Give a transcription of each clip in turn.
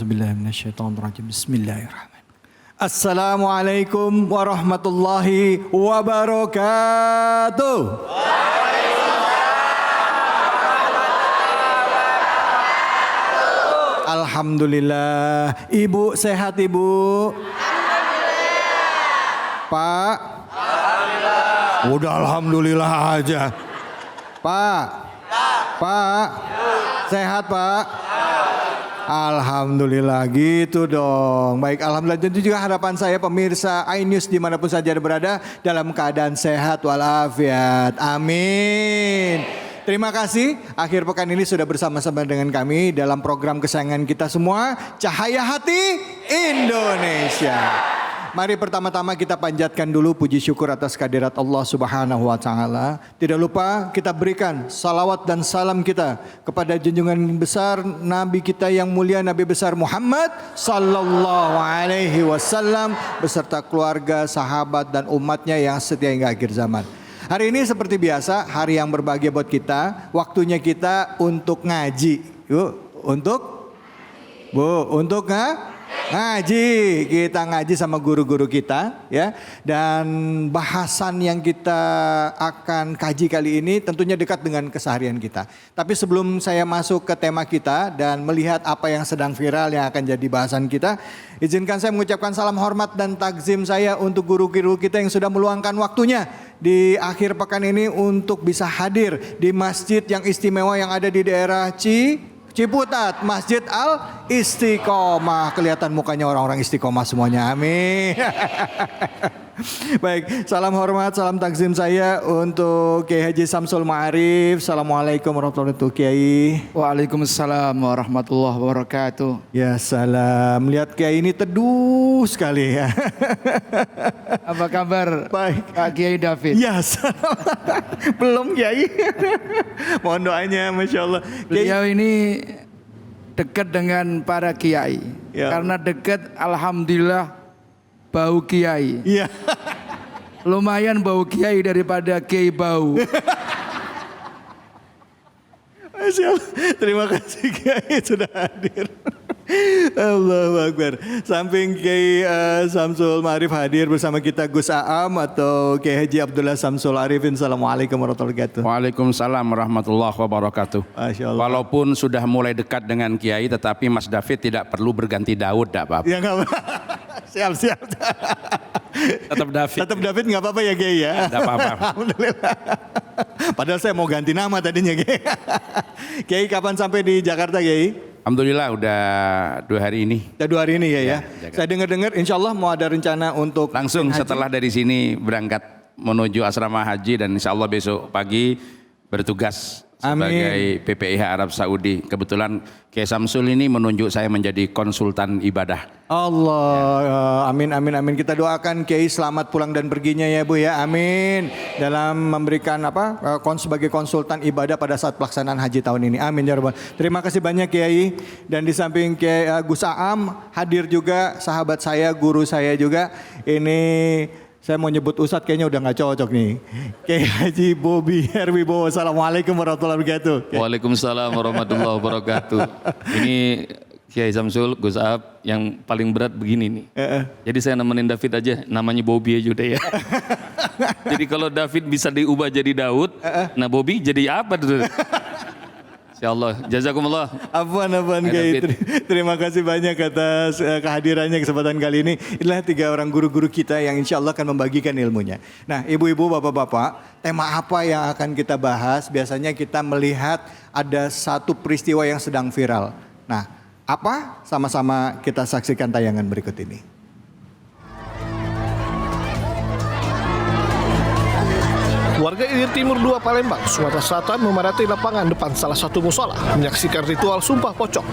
A'udzubillahi minasyaitonirrajim. Bismillahirrahmanirrahim. Assalamualaikum warahmatullahi wabarakatuh. Alhamdulillah. Ibu sehat, Ibu? Pak? Alhamdulillah. Udah alhamdulillah aja. Pak? Pak? Sehat, Pak? Alhamdulillah, gitu dong. Baik, alhamdulillah. Tentu juga harapan saya pemirsa iNews dimanapun saja berada dalam keadaan sehat walafiat. Amin. Terima kasih. Akhir pekan ini sudah bersama-sama dengan kami dalam program kesayangan kita semua, Cahaya Hati Indonesia. Mari pertama-tama kita panjatkan dulu puji syukur atas kehadirat Allah Subhanahu wa taala. Tidak lupa kita berikan salawat dan salam kita kepada junjungan besar Nabi kita yang mulia, Nabi besar Muhammad sallallahu alaihi wasallam beserta keluarga, sahabat dan umatnya yang setia hingga akhir zaman. Hari ini seperti biasa, hari yang berbahagia buat kita. Waktunya kita untuk ngaji. Yuk, untuk ngaji. Kita ngaji sama guru-guru kita ya. Dan bahasan yang kita akan kaji kali ini tentunya dekat dengan keseharian kita. Tapi sebelum saya masuk ke tema kita dan melihat apa yang sedang viral yang akan jadi bahasan kita, izinkan saya mengucapkan salam hormat dan takzim saya untuk guru-guru kita yang sudah meluangkan waktunya di akhir pekan ini untuk bisa hadir di masjid yang istimewa yang ada di daerah Ciputat, Masjid Al Istiqomah. Kelihatan mukanya orang-orang istiqomah semuanya. Amin. Baik, salam hormat, salam takzim saya untuk Kiai Haji Samsul Ma'arif. Assalamualaikum warahmatullahi wabarakatuh, Kiai. Waalaikumsalam warahmatullahi wabarakatuh. Ya salam. Lihat Kiai ini teduh sekali ya. Apa kabar? Baik. Pak Kiai David? Ya salam. Belum Kiai. Mohon doanya, Masya Allah. Beliau ini dekat dengan para kiai. Ya. Karena dekat, alhamdulillah, bau kiai. Iya. Lumayan bau kiai daripada kiai bau. Masya Allah. Terima kasih Kiai sudah hadir. Allahu Akbar. Samping Kiai Samsul Ma'arif hadir bersama kita Gus Aam atau Kiai Haji Abdullah Samsul Arifin. Assalamualaikum warahmatullahi wabarakatuh. Waalaikumsalam warahmatullahi wabarakatuh. Masya Allah. Walaupun sudah mulai dekat dengan Kiai, tetapi Mas David tidak perlu berganti Daud, tidak apa-apa. Ya nggak apa. Siap. Tetap David. Tetap David nggak apa-apa ya Kiai ya. Tidak apa-apa. Alhamdulillah. Padahal saya mau ganti nama tadinya Kiai. Kiai kapan sampai di Jakarta Kiai? Alhamdulillah udah 2 hari ini. Udah 2 hari ini ya. Jakarta. Saya dengar-dengar insya Allah mau ada rencana untuk Langsung haji. setelah dari sini berangkat menuju asrama haji dan insya Allah besok pagi bertugas sebagai PPIH Arab Saudi. Kebetulan Kiai Samsul ini menunjuk saya menjadi konsultan ibadah. Allah, amin. Kita doakan Kiai selamat pulang dan perginya ya Bu ya, amin. Dalam memberikan sebagai konsultan ibadah pada saat pelaksanaan haji tahun ini, amin ya Rabbal. Terima kasih banyak Kiai. Dan di samping Kiai Gus Aam hadir juga sahabat saya, guru saya juga. Ini saya mau nyebut Ustadz kayaknya udah gak cocok nih. Kiai Haji Bobi Herwibowo. Assalamualaikum warahmatullahi wabarakatuh. Waalaikumsalam warahmatullahi wabarakatuh. Ini Kiai Samsul, Gus Aab yang paling berat begini nih. Jadi saya nemenin David aja, namanya Bobi aja udah ya. Jadi kalau David bisa diubah jadi Daud, nah Bobi jadi apa tuh? Insyaallah, jazakumullah. Afwan Kiai. Terima kasih banyak atas kehadirannya kesempatan kali ini. Inilah 3 orang guru-guru kita yang insya Allah akan membagikan ilmunya. Nah ibu-ibu, bapak-bapak, tema apa yang akan kita bahas? Biasanya kita melihat ada satu peristiwa yang sedang viral. Nah apa? Sama-sama kita saksikan tayangan berikut ini. Warga Ilir Timur 2 Palembang, Sumatera Selatan memadati lapangan depan salah satu musola menyaksikan ritual sumpah pocong.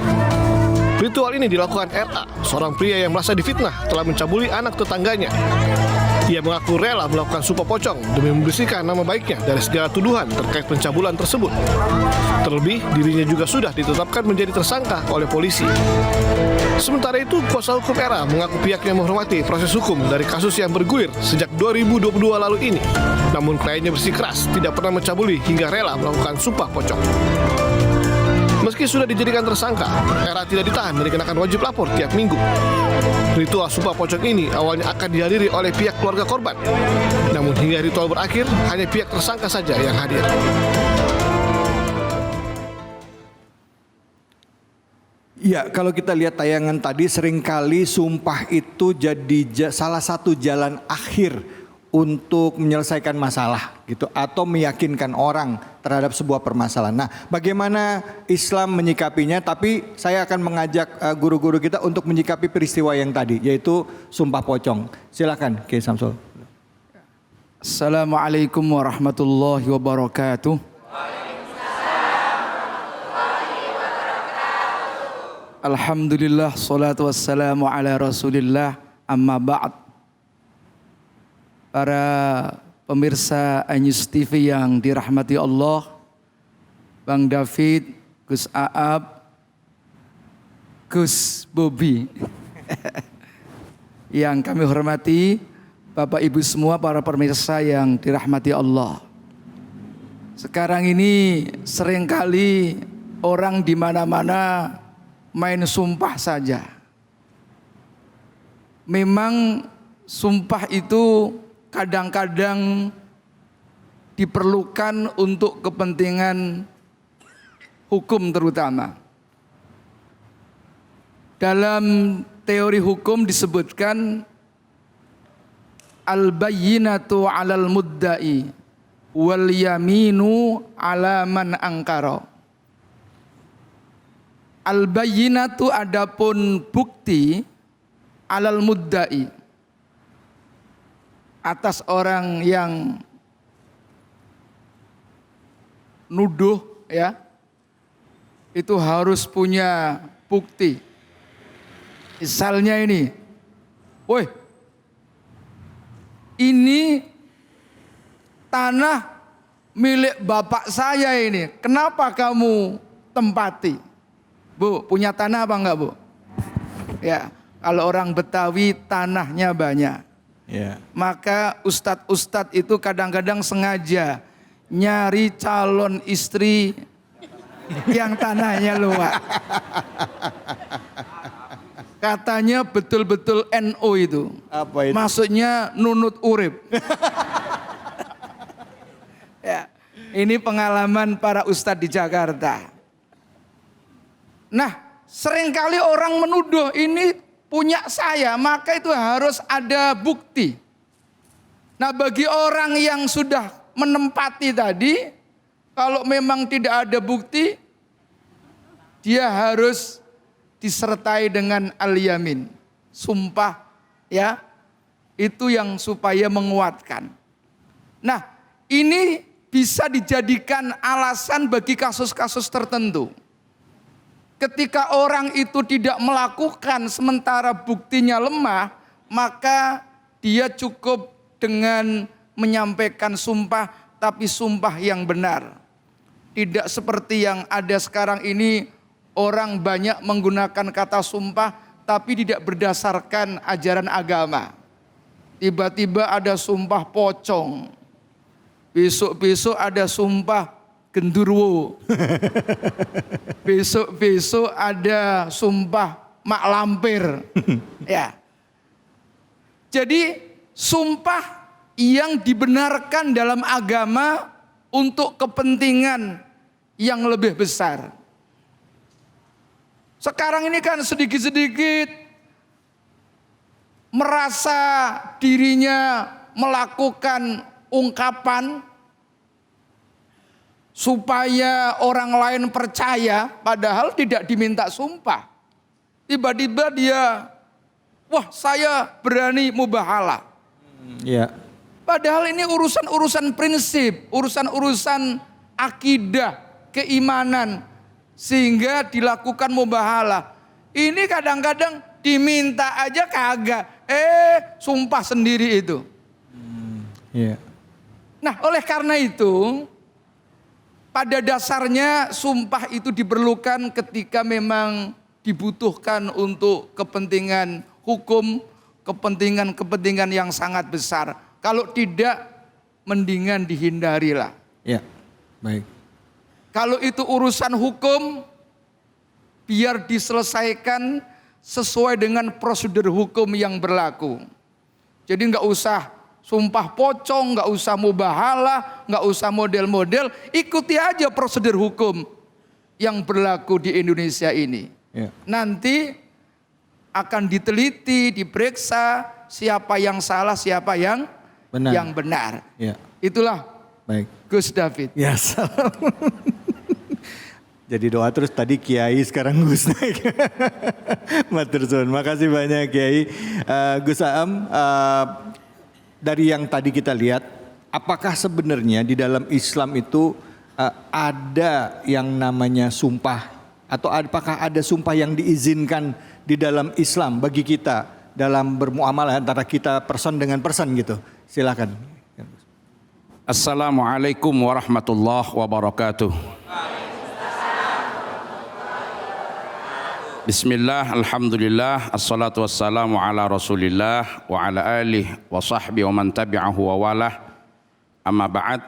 Ritual ini dilakukan RA, seorang pria yang merasa difitnah telah mencabuli anak tetangganya. Ia mengaku rela melakukan sumpah pocong demi membersihkan nama baiknya dari segala tuduhan terkait pencabulan tersebut. Terlebih, dirinya juga sudah ditetapkan menjadi tersangka oleh polisi. Sementara itu, kuasa hukum RA mengaku pihaknya menghormati proses hukum dari kasus yang bergulir sejak 2022 lalu ini. Namun kliennya bersikeras tidak pernah mencabuli hingga rela melakukan sumpah pocong. Meski sudah dijadikan tersangka, RA tidak ditahan dan dikenakan wajib lapor tiap minggu. Ritual sumpah pocong ini awalnya akan dihadiri oleh pihak keluarga korban. Namun hingga ritual berakhir, hanya pihak tersangka saja yang hadir. Ya, kalau kita lihat tayangan tadi, seringkali sumpah itu jadi salah satu jalan akhir untuk menyelesaikan masalah gitu, atau meyakinkan orang terhadap sebuah permasalahan. Nah, bagaimana Islam menyikapinya? Tapi saya akan mengajak guru-guru kita untuk menyikapi peristiwa yang tadi, yaitu sumpah pocong. Silakan, Kiai Samsul. Assalamualaikum warahmatullahi wabarakatuh. Alhamdulillah, salatu wassalamu ala rasulillah, amma ba'd. Para pemirsa iNews TV yang dirahmati Allah, Bang David, Gus Aab, Gus Bobi, yang kami hormati, Bapak Ibu semua para pemirsa yang dirahmati Allah. Sekarang ini seringkali orang di mana-mana main sumpah saja. Memang sumpah itu kadang-kadang diperlukan untuk kepentingan hukum terutama. Dalam teori hukum disebutkan al-bayyinatu 'alal mudda'i wal yaminu 'ala man angkara. Al-bayyinatu adapun bukti, 'alal mudda'i atas orang yang nuduh, ya, itu harus punya bukti. Misalnya ini, woi, ini tanah milik bapak saya ini, kenapa kamu tempati? Bu, punya tanah apa enggak, Bu? Ya, kalau orang Betawi tanahnya banyak. Ya. Maka ustadz-ustadz itu kadang-kadang sengaja nyari calon istri yang tanahnya luas. Katanya betul-betul NU itu. Apa itu? Maksudnya nunut urip. Ya, ini pengalaman para ustadz di Jakarta. Nah, seringkali orang menuduh ini punya saya, maka itu harus ada bukti. Nah, bagi orang yang sudah menempati tadi, kalau memang tidak ada bukti, dia harus disertai dengan al-yamin, sumpah, ya. Itu yang supaya menguatkan. Nah, ini bisa dijadikan alasan bagi kasus-kasus tertentu. Ketika orang itu tidak melakukan sementara buktinya lemah, maka dia cukup dengan menyampaikan sumpah, tapi sumpah yang benar. Tidak seperti yang ada sekarang ini, orang banyak menggunakan kata sumpah, tapi tidak berdasarkan ajaran agama. Tiba-tiba ada sumpah pocong, besok-besok ada sumpah gendurwo. Besok-besok ada sumpah mak lampir. Ya. Jadi sumpah yang dibenarkan dalam agama untuk kepentingan yang lebih besar. Sekarang ini kan sedikit-sedikit merasa dirinya melakukan ungkapan supaya orang lain percaya, padahal tidak diminta sumpah. Tiba-tiba dia, wah saya berani mubahalah. Ya. Padahal ini urusan-urusan prinsip, urusan-urusan akidah, keimanan, sehingga dilakukan mubahalah. Ini kadang-kadang diminta aja kagak, sumpah sendiri itu. Ya. Nah, oleh karena itu, pada dasarnya sumpah itu diperlukan ketika memang dibutuhkan untuk kepentingan hukum, kepentingan-kepentingan yang sangat besar. Kalau tidak, mendingan dihindarilah. Ya, baik. Kalau itu urusan hukum, biar diselesaikan sesuai dengan prosedur hukum yang berlaku. Jadi nggak usah sumpah pocong, nggak usah mubahalah, nggak usah model-model, ikuti aja prosedur hukum yang berlaku di Indonesia ini. Ya. Nanti akan diteliti, diperiksa siapa yang salah, siapa yang benar. Ya. Itulah Baik. Gus David. Ya, salam. Jadi doa terus tadi Kiai sekarang Gus naik. Matur suwun. Makasih banyak Kiai. Gus Aam, dari yang tadi kita lihat, apakah sebenarnya di dalam Islam itu ada yang namanya sumpah, atau apakah ada sumpah yang diizinkan di dalam Islam bagi kita dalam bermuamalah antara kita person dengan person gitu? Silakan. Assalamualaikum warahmatullahi wabarakatuh. Bismillah, alhamdulillah, assalatu wassalamu ala rasulillah wa ala alihi wa sahbihi wa man tabi'ahu wa walah. Amma ba'd.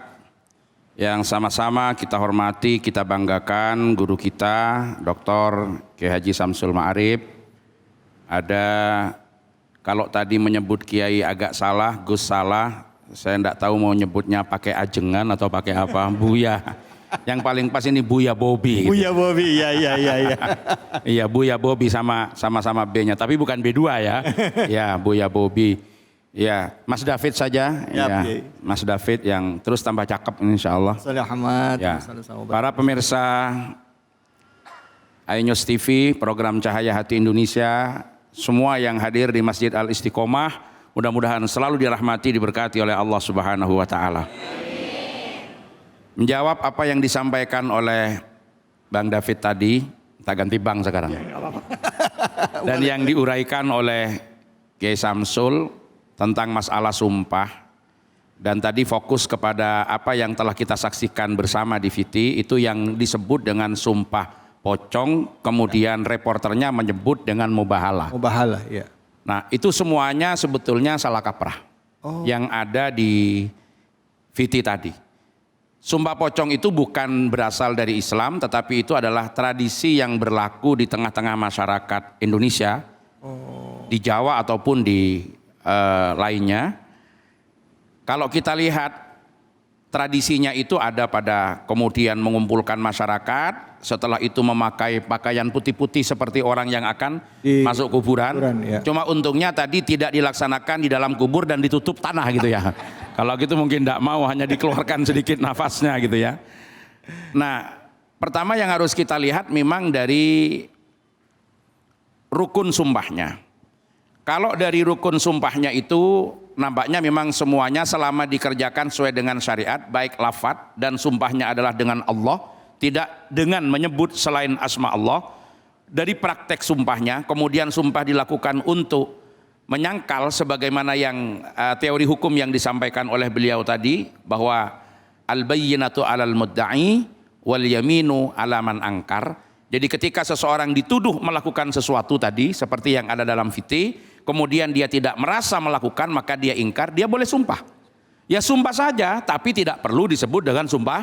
Yang sama-sama kita hormati, kita banggakan guru kita Dr. Kiai Haji Samsul Ma'arif. Ada, kalau tadi menyebut Kiai agak salah, Gus salah, saya enggak tahu mau nyebutnya pakai ajengan atau pakai apa, Buya. Yang paling pas ini Buya Bobi. Buya Bobi, ya. Iya, Buya Bobi sama-sama B-nya, tapi bukan B2 ya. Ya, Buya Bobi. Ya, Mas David saja. Ya, Mas David yang terus tambah cakep insya Allah. Ya. Para pemirsa iNews TV, program Cahaya Hati Indonesia, semua yang hadir di Masjid Al Istiqomah, mudah-mudahan selalu dirahmati, diberkati oleh Allah Subhanahu wa taala. Menjawab apa yang disampaikan oleh Bang David tadi, kita ganti Bang sekarang. Dan yang diuraikan oleh Kiai Samsul tentang masalah sumpah, dan tadi fokus kepada apa yang telah kita saksikan bersama di VT, itu yang disebut dengan sumpah pocong, kemudian reporternya menyebut dengan mubahalah. Mubahalah, ya. Nah, itu semuanya sebetulnya salah kaprah yang ada di VT tadi. Sumpah pocong itu bukan berasal dari Islam, tetapi itu adalah tradisi yang berlaku di tengah-tengah masyarakat Indonesia, di Jawa ataupun di lainnya. Kalau kita lihat tradisinya itu ada pada kemudian mengumpulkan masyarakat, setelah itu memakai pakaian putih-putih seperti orang yang akan masuk kuburan. Ya. Cuma untungnya tadi tidak dilaksanakan di dalam kubur dan ditutup tanah gitu ya. Kalau gitu mungkin tidak mau, hanya dikeluarkan sedikit nafasnya gitu ya. Nah, pertama yang harus kita lihat memang dari rukun sumpahnya. Kalau dari rukun sumpahnya itu nampaknya memang semuanya selama dikerjakan sesuai dengan syariat, baik lafadz dan sumpahnya adalah dengan Allah, tidak dengan menyebut selain asma Allah. Dari praktek sumpahnya, kemudian sumpah dilakukan untuk menyangkal sebagaimana yang teori hukum yang disampaikan oleh beliau tadi, bahwa al-bayyinatu 'alal mudda'i wal yaminu 'ala man angkar. Jadi ketika seseorang dituduh melakukan sesuatu tadi seperti yang ada dalam VT, kemudian dia tidak merasa melakukan, maka dia ingkar, dia boleh sumpah. Ya sumpah saja, tapi tidak perlu disebut dengan sumpah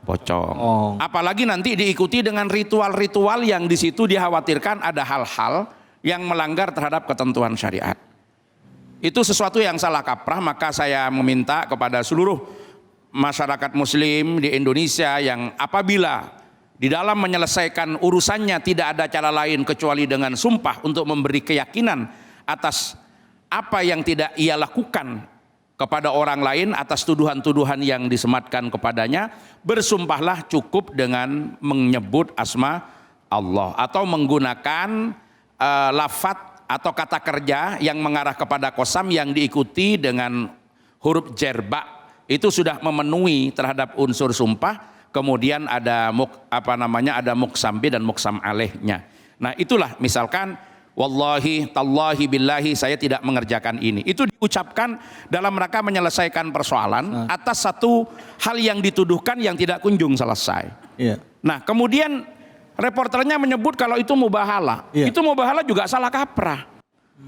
pocong. Apalagi nanti diikuti dengan ritual-ritual yang di situ dikhawatirkan ada hal-hal yang melanggar terhadap ketentuan syariat. Itu sesuatu yang salah kaprah, maka saya meminta kepada seluruh masyarakat muslim di Indonesia yang apabila di dalam menyelesaikan urusannya tidak ada cara lain kecuali dengan sumpah untuk memberi keyakinan atas apa yang tidak ia lakukan kepada orang lain, atas tuduhan-tuduhan yang disematkan kepadanya, bersumpahlah cukup dengan menyebut asma Allah atau menggunakan lafadz atau kata kerja yang mengarah kepada qasam yang diikuti dengan huruf jerba, itu sudah memenuhi terhadap unsur sumpah. Kemudian ada ada muqsam bi dan muqsam alaihnya. Nah, itulah misalkan wallahi tallahi billahi saya tidak mengerjakan ini. Itu diucapkan dalam rangka menyelesaikan persoalan atas satu hal yang dituduhkan yang tidak kunjung selesai. Iya. Nah, kemudian reporternya menyebut kalau itu mubahalah. Iya. Itu mubahalah juga salah kaprah.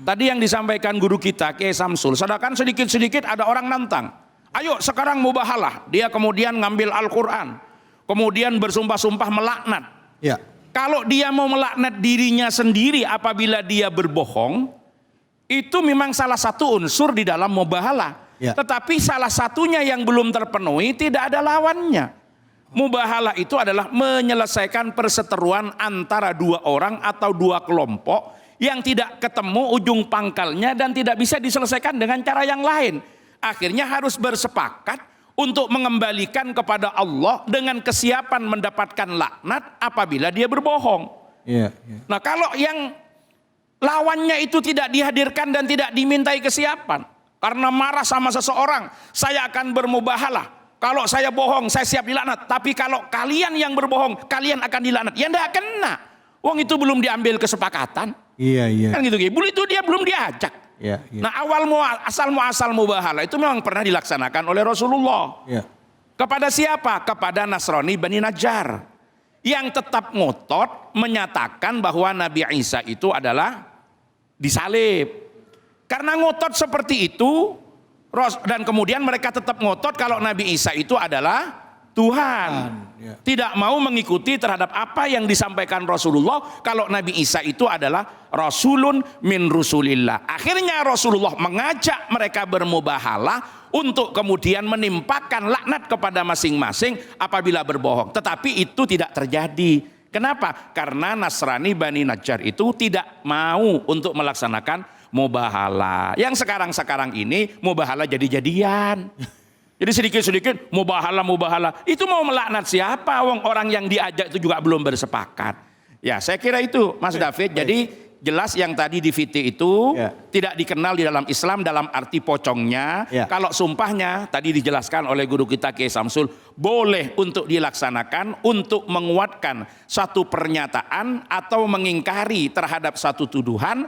Tadi yang disampaikan guru kita Kiai Samsul, sedangkan sedikit-sedikit ada orang nantang. Ayo sekarang mubahalah. Dia kemudian ngambil Al-Quran. Kemudian bersumpah-sumpah melaknat. Ya. Kalau dia mau melaknat dirinya sendiri apabila dia berbohong, itu memang salah satu unsur di dalam mubahalah. Ya. Tetapi salah satunya yang belum terpenuhi tidak ada lawannya. Mubahalah itu adalah menyelesaikan perseteruan antara dua orang atau dua kelompok yang tidak ketemu ujung pangkalnya dan tidak bisa diselesaikan dengan cara yang lain. Akhirnya harus bersepakat untuk mengembalikan kepada Allah dengan kesiapan mendapatkan laknat apabila dia berbohong. Iya. Nah, kalau yang lawannya itu tidak dihadirkan dan tidak dimintai kesiapan karena marah sama seseorang, saya akan bermubahalah. Kalau saya bohong, saya siap dilaknat. Tapi kalau kalian yang berbohong, kalian akan dilaknat. Ya enggak kena. Wong itu belum diambil kesepakatan. Iya. Kan gitu. Itu dia belum diajak. Iya. Nah, asal mubahalah itu memang pernah dilaksanakan oleh Rasulullah. Iya. Kepada siapa? Kepada Nasrani Bani Najjar. Yang tetap ngotot menyatakan bahwa Nabi Isa itu adalah disalib. Karena ngotot seperti itu, dan kemudian mereka tetap ngotot kalau Nabi Isa itu adalah Tuhan. Ya. Tidak mau mengikuti terhadap apa yang disampaikan Rasulullah kalau Nabi Isa itu adalah Rasulun min Rusulillah. Akhirnya Rasulullah mengajak mereka bermubahalah untuk kemudian menimpakan laknat kepada masing-masing apabila berbohong. Tetapi itu tidak terjadi. Kenapa? Karena Nasrani Bani Najjar itu tidak mau untuk melaksanakan mubahalah. Yang sekarang ini mubahalah jadi-jadian. Jadi sedikit-sedikit mubahalah. Itu mau melaknat siapa? Orang yang diajak itu juga belum bersepakat. Ya, saya kira itu Mas David. Jadi jelas yang tadi di VT itu tidak dikenal di dalam Islam dalam arti pocongnya. Kalau sumpahnya tadi dijelaskan oleh guru kita Kiai Samsul, boleh untuk dilaksanakan untuk menguatkan satu pernyataan atau mengingkari terhadap satu tuduhan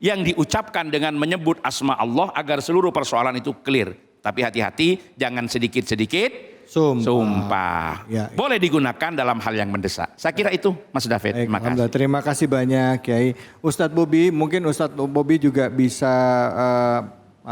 yang diucapkan dengan menyebut asma Allah agar seluruh persoalan itu clear. Tapi hati-hati, jangan sedikit-sedikit sumpah. Ya. Boleh digunakan dalam hal yang mendesak. Saya kira itu Mas David. Terima kasih. Terima kasih banyak Kiai. Ustadz Bobi, mungkin Ustadz Bobi juga bisa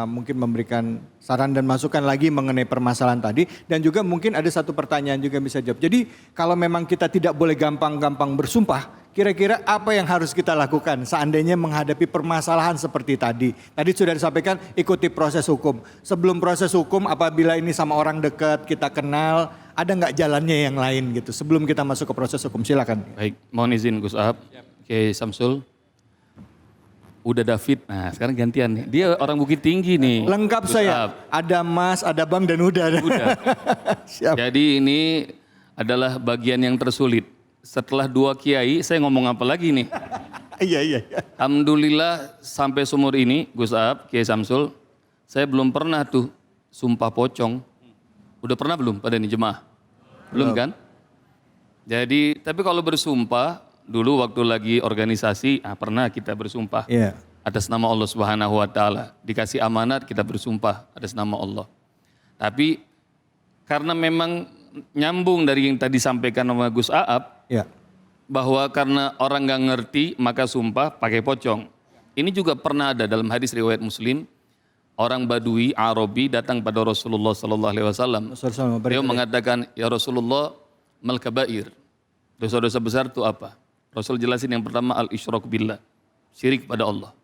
mungkin memberikan saran dan masukan lagi mengenai permasalahan tadi. Dan juga mungkin ada satu pertanyaan juga bisa jawab. Jadi kalau memang kita tidak boleh gampang-gampang bersumpah, kira-kira apa yang harus kita lakukan seandainya menghadapi permasalahan seperti tadi? Tadi sudah disampaikan ikuti proses hukum. Sebelum proses hukum apabila ini sama orang dekat kita kenal, ada nggak jalannya yang lain gitu? Sebelum kita masuk ke proses hukum, silakan. Baik, mohon izin Gus Ahab, Kiai Samsul. Udah David, nah sekarang gantian nih. Dia orang Bukit Tinggi nih. Lengkap Gus saya, Ahab. ada Mas, ada Bang dan Uda. Siap. Jadi ini adalah bagian yang tersulit. Setelah dua kiai, saya ngomong apa lagi nih? Iya. Alhamdulillah sampai sumur ini, Gus Ahab, Kiai Samsul, saya belum pernah tuh sumpah pocong. Udah pernah belum pada nih jemaah? Belum kan? Jadi, tapi kalau bersumpah, dulu waktu lagi organisasi, pernah kita bersumpah. Iya. Atas nama Allah Subhanahu wa Ta'ala. Dikasih amanat, kita bersumpah atas nama Allah. Tapi karena memang nyambung dari yang tadi sampaikan sama Gus Aab, bahwa karena orang nggak ngerti maka sumpah pakai pocong. Ini juga pernah ada dalam hadis riwayat Muslim, orang Badui Arabi datang pada Rasulullah Sallallahu Alaihi Wasallam. Beliau mengatakan, ya Rasulullah, mal kabair, dosa-dosa besar itu apa? Rasul jelasin yang pertama al-isyrak billah, syirik pada Allah.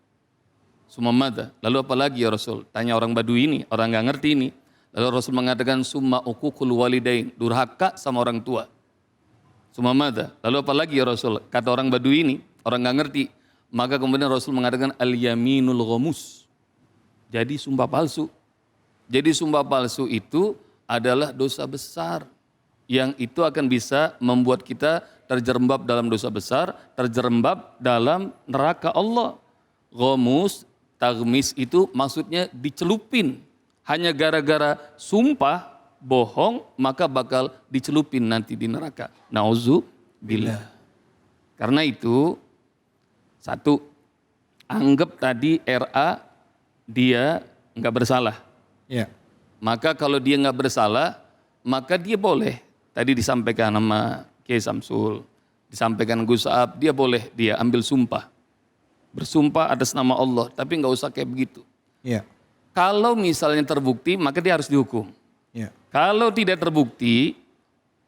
Sumamada, lalu apa lagi ya Rasul? Tanya orang Badui ini, orang nggak ngerti ini. Lalu Rasul mengatakan summa uququl walidain, durhaka sama orang tua. Sumamada, lalu apa lagi ya Rasul? Kata orang Badui ini, orang nggak ngerti. Maka kemudian Rasul mengatakan al-yaminul ghamus. Jadi sumpah palsu. Jadi sumpah palsu itu adalah dosa besar. Yang itu akan bisa membuat kita terjerembab dalam dosa besar, terjerembab dalam neraka Allah. Ghamus, taghmis itu maksudnya dicelupin. Hanya gara-gara sumpah bohong maka bakal dicelupin nanti di neraka. Nauzubillah. Karena itu, satu, anggap tadi RA dia nggak bersalah. Ya. Maka kalau dia nggak bersalah, maka dia boleh. Tadi disampaikan nama Kiai Samsul, disampaikan Gus Aab, dia boleh dia ambil sumpah. Bersumpah atas nama Allah, tapi nggak usah kayak begitu. Ya. Kalau misalnya terbukti, maka dia harus dihukum. Ya. Kalau tidak terbukti,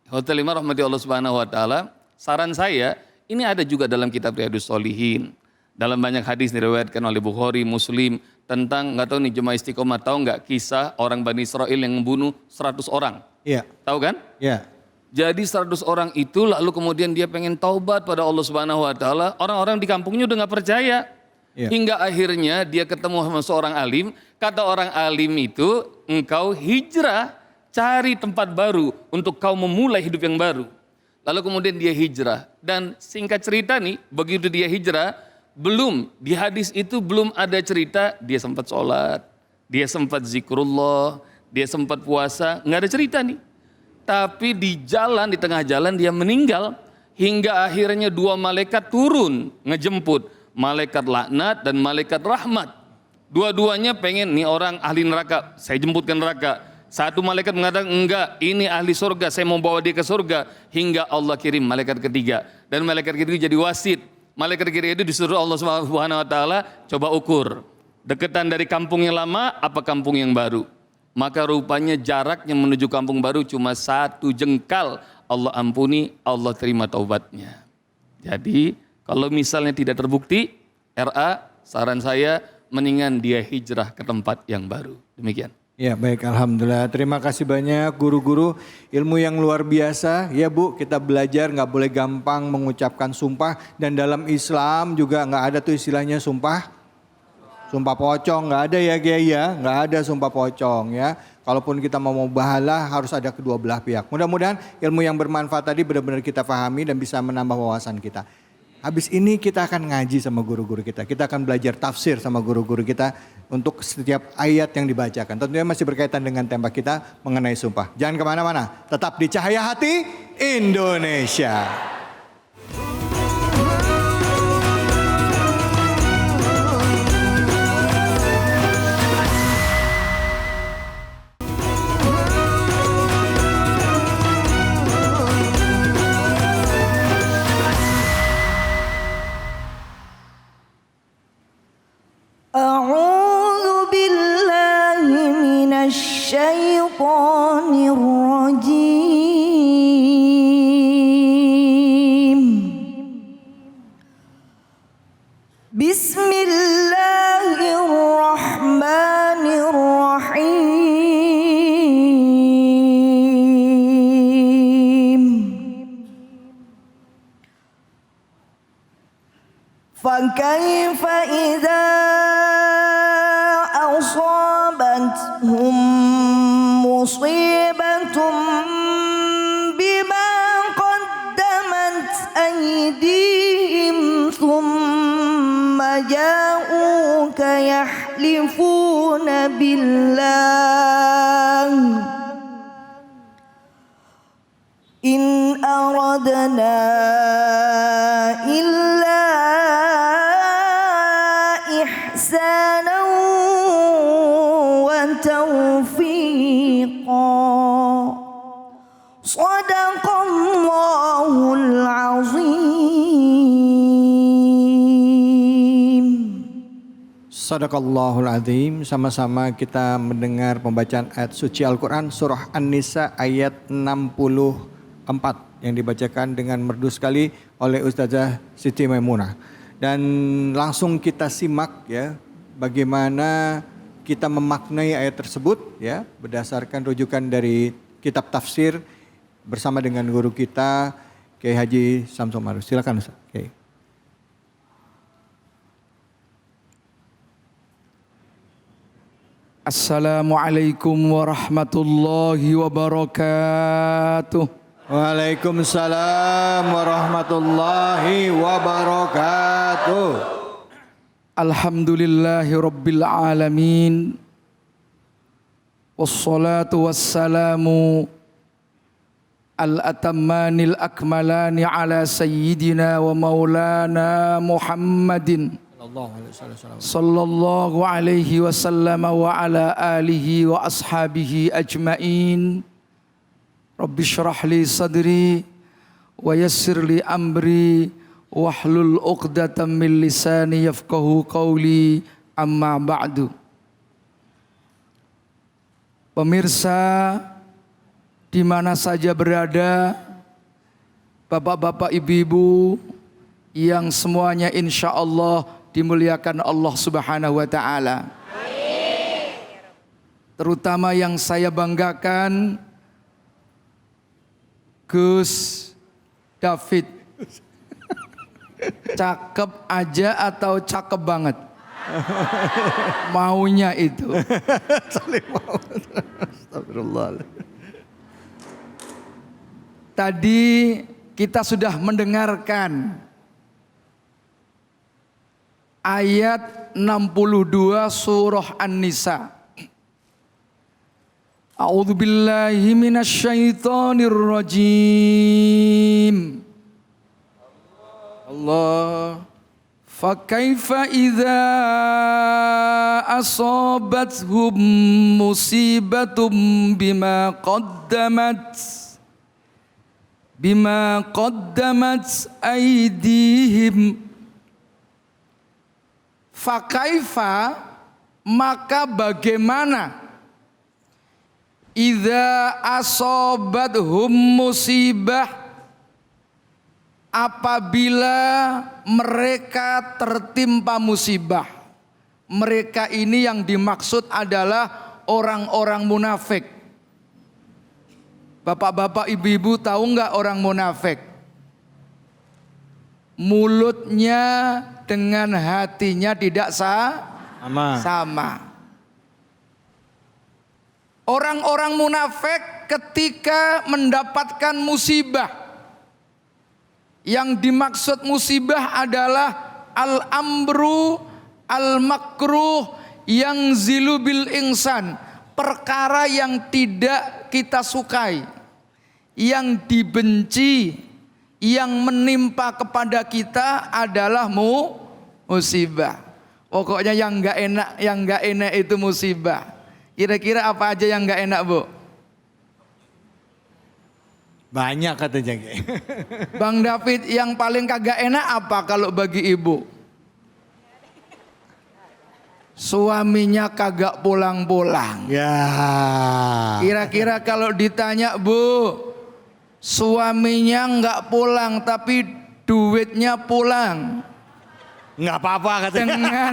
Hotel 5 rahmati Allah Subhanahu wa Ta'ala, saran saya Ini ada juga dalam kitab Riyadhus Shalihin. Dalam banyak hadis diriwayatkan oleh Bukhari, Muslim tentang, nggak tahu nih jemaah istiqomah tahu nggak kisah orang Bani Israel yang membunuh 100 orang? Iya. Tahu kan? Iya. Jadi 100 orang itu lalu kemudian dia pengen taubat pada Allah Subhanahu wa taala. Orang-orang di kampungnya udah nggak percaya. Iya. Hingga akhirnya dia ketemu sama seorang alim. Kata orang alim itu, engkau hijrah cari tempat baru untuk kau memulai hidup yang baru. Lalu kemudian dia hijrah. Dan singkat cerita nih, begitu dia hijrah, belum di hadis itu belum ada cerita dia sempat sholat, dia sempat zikrullah, dia sempat puasa, nggak ada cerita nih. Tapi di jalan, di tengah jalan dia meninggal. Hingga akhirnya 2 malaikat turun ngejemput. Malaikat laknat dan malaikat rahmat. Dua-duanya pengen nih orang ahli neraka, saya jemput ke neraka. Satu malaikat mengatakan enggak, ini ahli surga, saya mau bawa dia ke surga. Hingga Allah kirim malaikat ketiga. Dan malaikat ketiga jadi wasit. Malaikat ketiga itu disuruh Allah Subhanahu wa taala, coba ukur. Deketan dari kampung yang lama apa kampung yang baru? Maka rupanya jaraknya menuju kampung baru cuma 1 jengkal. Allah ampuni, Allah terima taubatnya. Jadi kalau misalnya tidak terbukti, RA saran saya mendingan dia hijrah ke tempat yang baru. Demikian. Ya baik, Alhamdulillah. Terima kasih banyak guru-guru, ilmu yang luar biasa. Ya Bu, kita belajar nggak boleh gampang mengucapkan sumpah. Dan dalam Islam juga nggak ada tuh istilahnya sumpah pocong, nggak ada ya Kiai ya, nggak ada sumpah pocong ya. Kalaupun kita mau bahala harus ada kedua belah pihak. Mudah-mudahan ilmu yang bermanfaat tadi benar-benar kita pahami dan bisa menambah wawasan kita. Habis ini kita akan ngaji sama guru-guru kita. Kita akan belajar tafsir sama guru-guru kita untuk setiap ayat yang dibacakan. Tentunya masih berkaitan dengan tema kita mengenai sumpah. Jangan kemana-mana, tetap di Cahaya Hati Indonesia. أعوذ بالله من الشيطان الرجيم بسم الله الرحمن الرحيم فكيف إذا أصابتهم مصيبة بما قدمت أيديهم ثم جاءوك يحلفون بالله إن أردنا إلا إحسانا وتوفيقا صدق الله العظيم. Sadaqallahul Azim. Sama-sama kita mendengar pembacaan ayat suci Al-Quran surah An-Nisa ayat 64 yang dibacakan dengan merdu sekali oleh Ustazah Siti Maimunah. Dan langsung kita simak ya bagaimana kita memaknai ayat tersebut ya berdasarkan rujukan dari kitab tafsir bersama dengan guru kita Kiai Haji Samsul Maruf. Silakan Ustaz. Kiai. Assalamualaikum warahmatullahi wabarakatuh. Waalaikumsalam warahmatullahi wabarakatuh. Alhamdulillahi rabbil alamin. Wassalatu wassalamu al-atammanil akmalani ala sayyidina wa maulana Muhammadin sallallahu alaihi wasallam wa ala alihi wa ashabihi ajmain. Rabbi syrah li sadri wa yassir li amri wahlul 'uqdatam min lisani yafqahu qawli amma ba'du. Pemirsa di mana saja berada, bapak-bapak, ibu-ibu, yang semuanya insya Allah dimuliakan Allah Subhanahu wa Ta'ala. Terutama yang saya banggakan, Gus David. Cakep aja atau cakep banget? Maunya itu. Astagfirullah. Tadi kita sudah mendengarkan ayat 62 surah An-Nisa. A'udzu billahi minasyaitonir rajim. Allah. Fakaifa idza asabathum musibatum bima qaddamat aydihim. Fakaifa, maka bagaimana, idza asabathum musibah, apabila mereka tertimpa musibah. Mereka ini yang dimaksud adalah orang-orang munafik. Bapak-bapak, ibu-ibu tahu nggak orang munafik? Mulutnya dengan hatinya tidak sama. Orang-orang munafik ketika mendapatkan musibah, yang dimaksud musibah adalah al-amru al-makruh yang zilubil insan, perkara yang tidak kita sukai, yang dibenci, yang menimpa kepada kita adalah musibah. Pokoknya yang enggak enak itu musibah. Kira-kira apa aja yang enggak enak, Bu? Banyak katanya. Bang David, yang paling kagak enak apa kalau bagi ibu? Suaminya kagak pulang-pulang. Ya. Kira-kira kalau ditanya, Bu, suaminya enggak pulang tapi duitnya pulang. Nggak apa-apa katanya. Dengan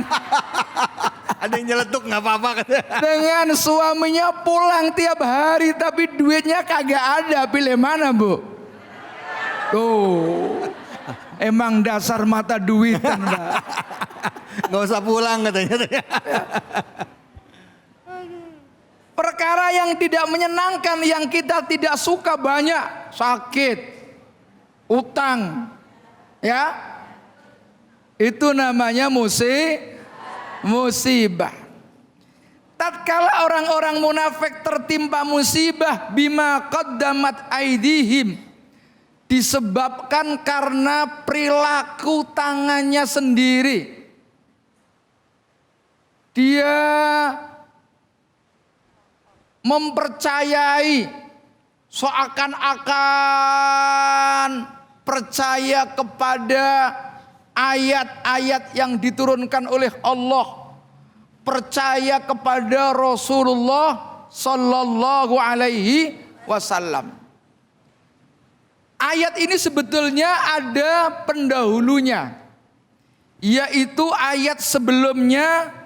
Ada yang nyeletuk nggak apa-apa katanya. dengan suaminya pulang tiap hari tapi duitnya kagak ada, pilih mana, Bu? Tuh. Emang dasar mata duitan, Mbak. Nggak usah pulang katanya. Perkara yang tidak menyenangkan, yang kita tidak suka banyak. Sakit, utang, ya. Itu namanya musibah. Tatkala orang-orang munafik tertimpa musibah, bima qaddamat aydihim, disebabkan karena perilaku tangannya sendiri. Dia mempercayai, seakan-akan percaya kepada ayat-ayat yang diturunkan oleh Allah, percaya kepada Rasulullah sallallahu alaihi wasallam. Ayat ini sebetulnya ada pendahulunya, yaitu ayat sebelumnya,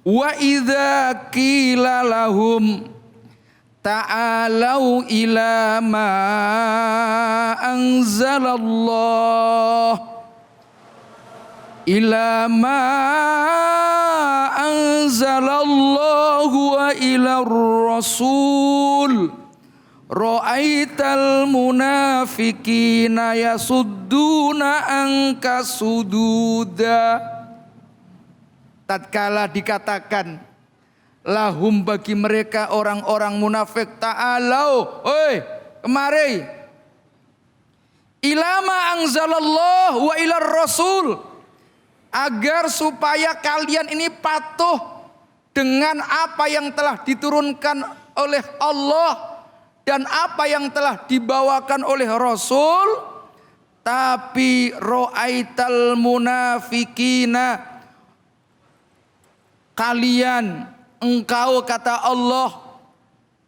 wa idza qila lahum ta'alau ila ma anzalallah ila ma anzalallahu wa ila rasul ra'aital munafiqina yasudduna anka sududa. Tatkala dikatakan lahum, bagi mereka orang-orang munafik, ta'alau, oi kemari, ilama anzalallah wa ilar rasul, agar supaya kalian ini patuh dengan apa yang telah diturunkan oleh Allah dan apa yang telah dibawakan oleh Rasul. Tapi ro'aital munafikina, kalian, engkau, kata Allah,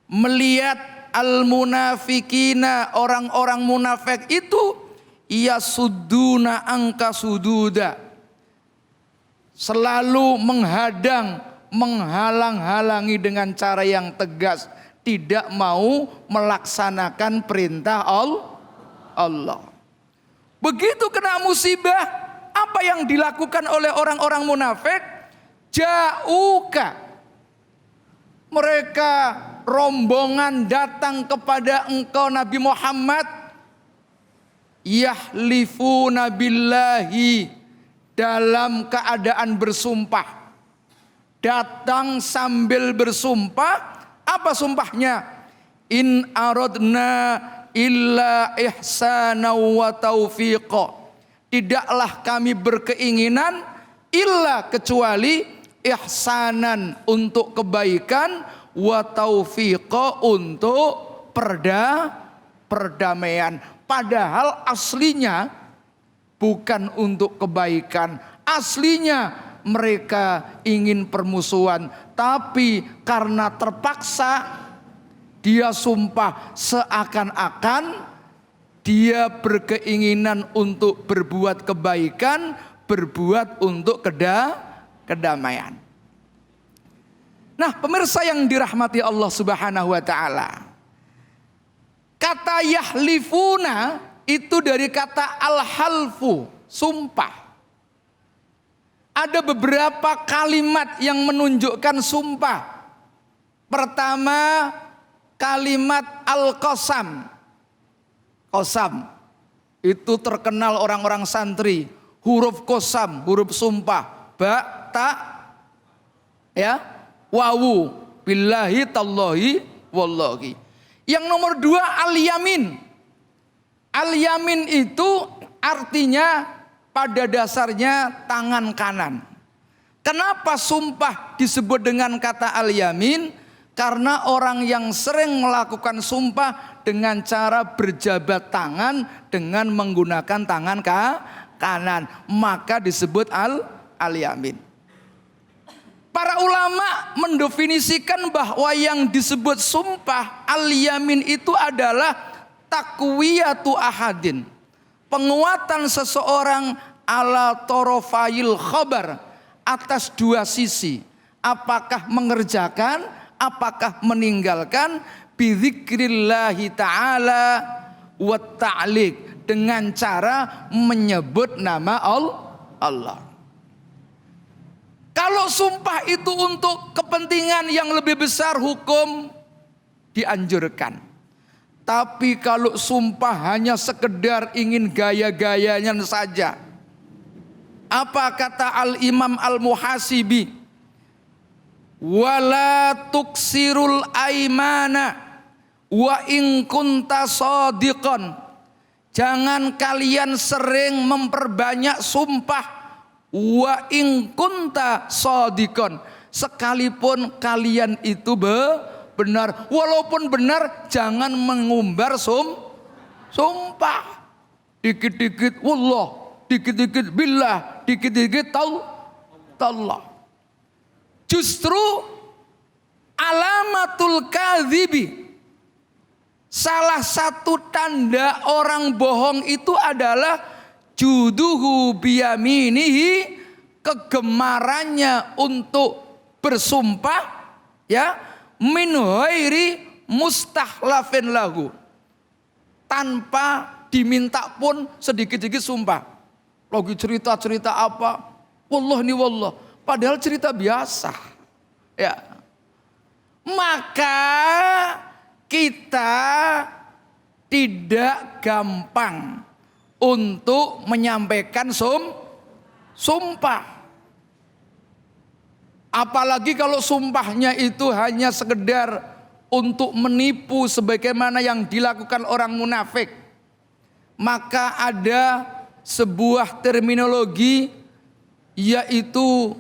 melihat al munafikina, orang-orang munafik itu, yasudduna angka sududa, selalu menghadang, menghalang-halangi dengan cara yang tegas, tidak mau melaksanakan perintah Allah. Begitu kena musibah, apa yang dilakukan oleh orang-orang munafik? Ja'uka, mereka rombongan datang kepada engkau Nabi Muhammad, yahlifuna billahi, dalam keadaan bersumpah. Datang sambil bersumpah. Apa sumpahnya? In aradna illa ihsana wa taufiqa, tidaklah kami berkeinginan illa kecuali ihsanan untuk kebaikan, wa taufiqa untuk perdamaian. Padahal aslinya bukan untuk kebaikan, aslinya mereka ingin permusuhan, tapi karena terpaksa dia sumpah, seakan-akan dia berkeinginan untuk berbuat kebaikan, berbuat untuk kedamaian. Nah, pemirsa yang dirahmati Allah Subhanahu wa taala, kata yahlifuna itu dari kata al-halfu, sumpah. Ada beberapa kalimat yang menunjukkan sumpah. Pertama, kalimat al-qasam. Qasam itu terkenal orang-orang santri. Huruf qasam, huruf sumpah. Ba, ta, ya, wawu, billahi, tallahi, wallahi. Yang nomor 2, al-yamin. Al-yamin itu artinya pada dasarnya tangan kanan. Kenapa sumpah disebut dengan kata al-yamin? Karena orang yang sering melakukan sumpah dengan cara berjabat tangan dengan menggunakan tangan kanan, maka disebut al-yamin. Para ulama mendefinisikan bahwa yang disebut sumpah al-yamin itu adalah takwiyatu ahadin, penguatan seseorang ala torofayil khabar, atas dua sisi, apakah mengerjakan, apakah meninggalkan, bidzikrillahi ta'ala wa ta'liq, dengan cara menyebut nama Allah. Kalau sumpah itu untuk kepentingan yang lebih besar, hukum dianjurkan. Tapi kalau sumpah hanya sekedar ingin gaya-gayanya saja, apa kata Al-Imam Al-Muhasibi? Wala tuksirul aimana wa in kunta shadiqan. Jangan kalian sering memperbanyak sumpah, wa in kunta shadiqan, sekalipun kalian itu benar. Walaupun benar, jangan mengumbar sumpah. Dikit-dikit wallah, dikit-dikit billah, dikit-dikit tallah. Justru alamatul kadhibi, salah satu tanda orang bohong itu adalah juduhu biyaminihi, kegemarannya untuk bersumpah, ya, min ghairi mustahlafin lahu, tanpa diminta pun sedikit-sedikit sumpah. Lagi cerita-cerita apa, wallah nih wallah, padahal cerita biasa, ya. Maka kita tidak gampang untuk menyampaikan sumpah. Apalagi kalau sumpahnya itu hanya sekedar untuk menipu sebagaimana yang dilakukan orang munafik. Maka ada sebuah terminologi, yaitu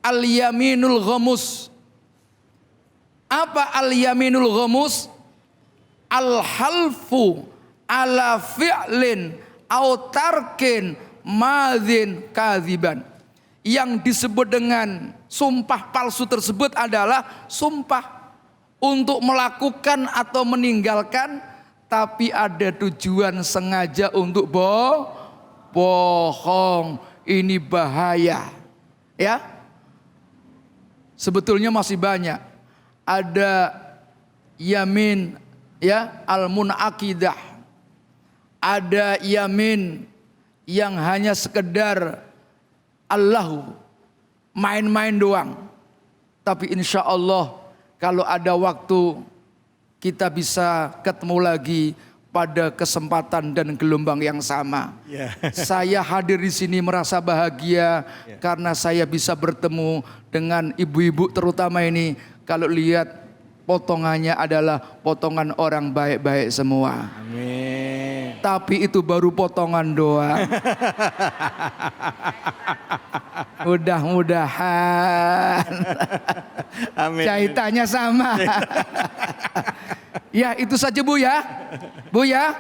al-yaminul ghamus. Apa al-yaminul ghamus? Al-halfu ala fi'lin au tarkin madhin kadhiban. Yang disebut dengan sumpah palsu tersebut adalah sumpah untuk melakukan atau meninggalkan, tapi ada tujuan sengaja untuk bohong. Ini bahaya. Ya. Sebetulnya masih banyak. Ada yamin ya al-munaqidah. Ada yamin yang hanya sekedar Allahu, main-main doang. Tapi insya Allah kalau ada waktu kita bisa ketemu lagi pada kesempatan dan gelombang yang sama. Saya hadir di sini merasa bahagia karena saya bisa bertemu dengan ibu-ibu terutama ini. Kalau lihat potongannya adalah potongan orang baik-baik semua. Amin. Tapi itu baru potongan doang. Mudah-mudahan Amin. jahitannya sama. Ya itu saja Bu ya. Bu ya.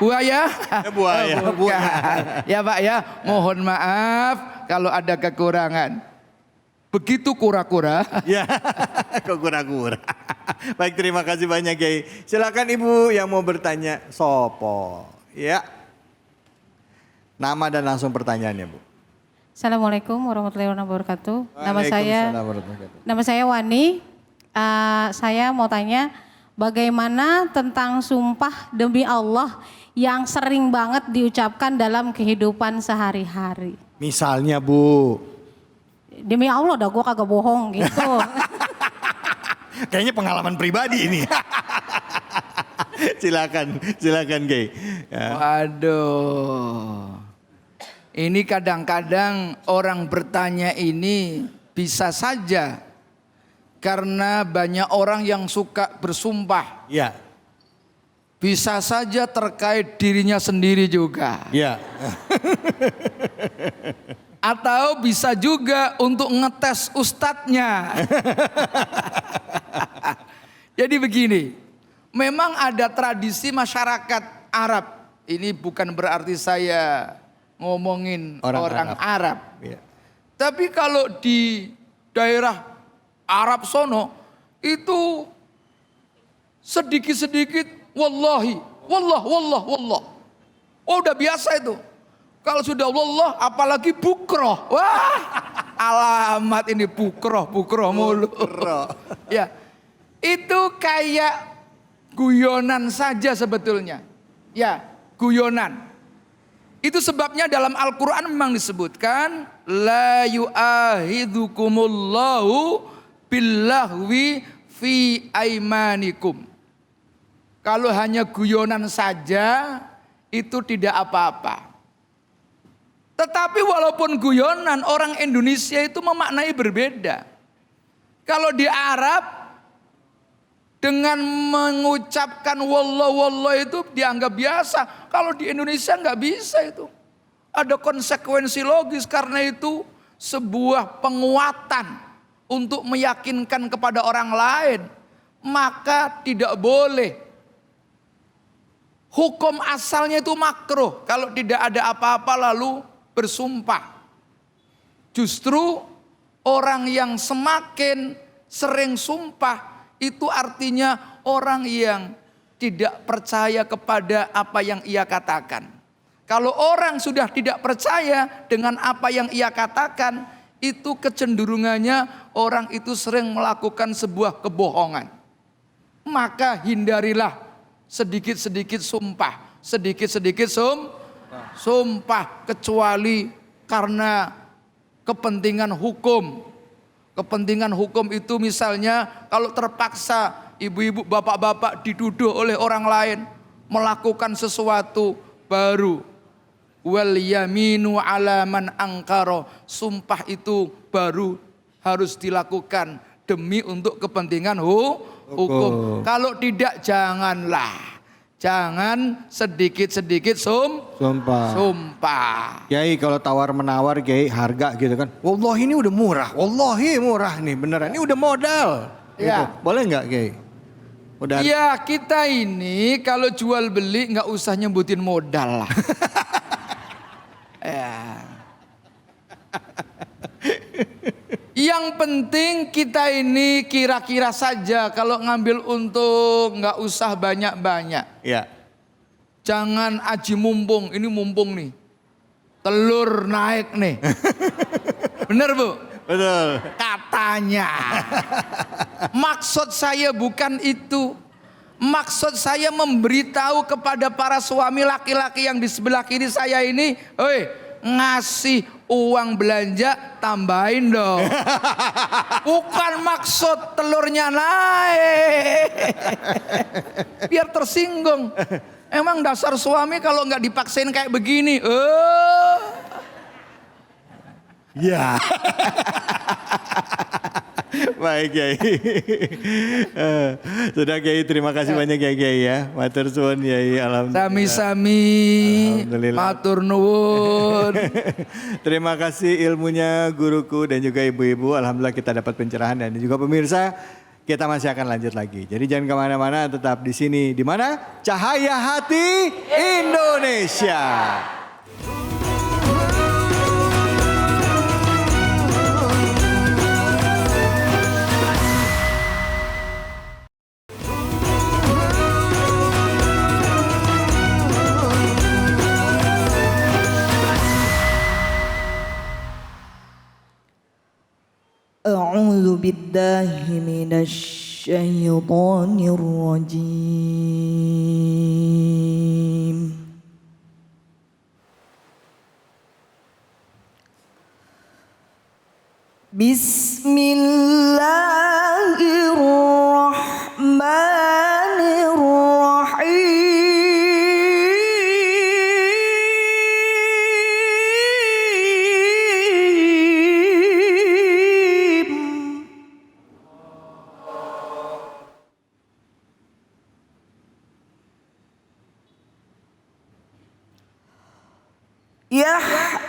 Buaya. Buaya. Oh, bukan. Ya Pak ya. Mohon maaf kalau ada kekurangan. Begitu kura-kura. Ya, kok kura-kura. Baik, terima kasih banyak Kiai. Silakan Ibu yang mau bertanya. Sopo. Ya. Nama dan langsung pertanyaannya Bu. Assalamualaikum warahmatullahi wabarakatuh. Waalaikumsalam warahmatullahi wabarakatuh. Nama saya Wani. Saya mau tanya bagaimana tentang sumpah demi Allah yang sering banget diucapkan dalam kehidupan sehari-hari. Misalnya Bu. Demi Allah dah gue kagak bohong gitu. Kayaknya pengalaman pribadi ini. silakan Kiai. Ya. Waduh. Ini kadang-kadang orang bertanya ini bisa saja karena banyak orang yang suka bersumpah. Ya. Bisa saja terkait dirinya sendiri juga. Ya. Atau bisa juga untuk ngetes ustadznya. Jadi begini, memang ada tradisi masyarakat Arab. Ini bukan berarti saya ngomongin orang Arab. Ya. Tapi kalau di daerah Arab sono itu sedikit-sedikit wallahi, wallah. Oh udah biasa itu. Kalau sudah wallah apalagi bukroh. Wah alamat ini bukroh mulu. Ya itu kayak guyonan saja sebetulnya. Ya guyonan. Itu sebabnya dalam Al-Quran memang disebutkan la yu'ahidukumullahu billahwi fi aimanikum. Kalau hanya guyonan saja itu tidak apa-apa. Tetapi walaupun guyonan orang Indonesia itu memaknai berbeda. Kalau di Arab dengan mengucapkan wallah itu dianggap biasa. Kalau di Indonesia nggak bisa itu. Ada konsekuensi logis karena itu sebuah penguatan untuk meyakinkan kepada orang lain. Maka tidak boleh. Hukum asalnya itu makruh. Kalau tidak ada apa-apa lalu bersumpah. Justru orang yang semakin sering sumpah itu artinya orang yang tidak percaya kepada apa yang ia katakan. Kalau orang sudah tidak percaya dengan apa yang ia katakan, itu kecenderungannya orang itu sering melakukan sebuah kebohongan. Maka hindarilah sedikit-sedikit sumpah, sedikit-sedikit sumpah kecuali karena kepentingan hukum. Kepentingan hukum itu misalnya kalau terpaksa ibu-ibu, bapak-bapak dituduh oleh orang lain melakukan sesuatu baru. Wal yaminu ala man angkaro. Sumpah itu baru harus dilakukan demi untuk kepentingan hukum. Kalau tidak janganlah. Jangan sedikit-sedikit sumpah. Kiai kalau tawar-menawar Kiai harga gitu kan. Wallahi ini udah murah. Wallahi murah nih beneran. Ini udah modal. Ya. Gitu. Boleh nggak Kiai? Udah. Ya kita ini kalau jual beli nggak usah nyebutin modal lah. Ya. Yang penting kita ini kira-kira saja kalau ngambil untung nggak usah banyak-banyak. Ya. Jangan aji mumpung, ini mumpung nih. Telur naik nih. Bener Bu? Betul. Katanya. Maksud saya bukan itu. Maksud saya memberitahu kepada para suami laki-laki yang di sebelah kiri saya ini, "Oi, ngasih uang belanja tambahin dong." Bukan maksud telurnya naik. Biar tersinggung. Emang dasar suami kalau nggak dipaksain kayak begini. Ya. Baik Kiai. Sudah Kiai, terima kasih banyak ya Kiai ya. Matur suwun Kiai, alhamdulillah. Sami-sami. Alhamdulillah. Matur nuwun. Terima kasih ilmunya guruku dan juga ibu-ibu. Alhamdulillah kita dapat pencerahan dan juga pemirsa. Kita masih akan lanjut lagi. Jadi jangan kemana-mana, tetap di sini. Di mana? Cahaya Hati Indonesia. أعوذ بالله من الشيطان الرجيم بسم الله الرحمن الرحيم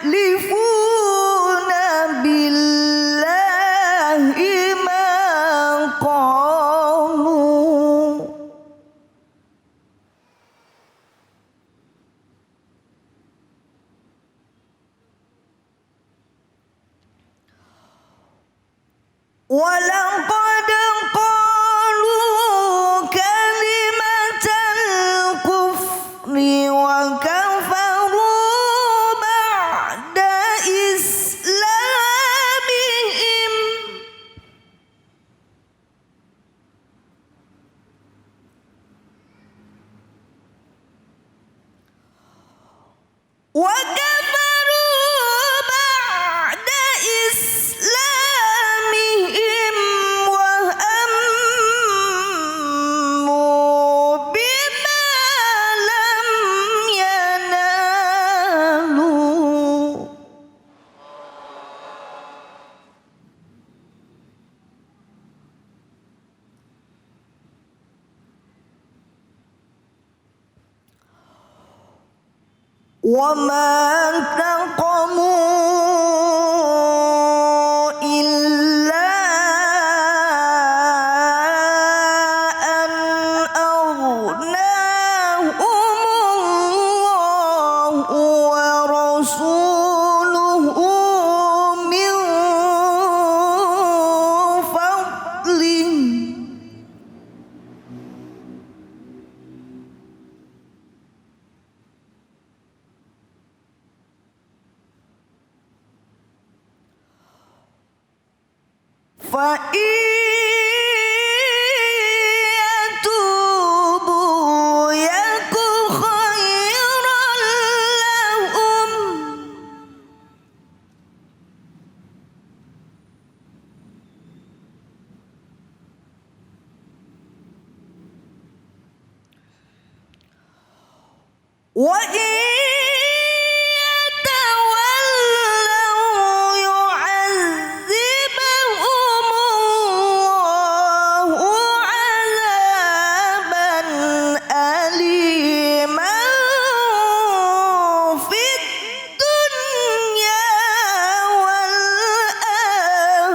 يحلفون بالله ما قالوا ولقد قالوا كلمة الكفر وكفروا بعد إسلامهم وكفروا بعد إسلامهم وهموا بما لم ينالوا وما نقموا إلا أن أغناهم الله ورسوله من فضله فإن يتوبوا يك خيرا لهم وإن يتولوا يعذبهم الله عذابا أليما في الدنيا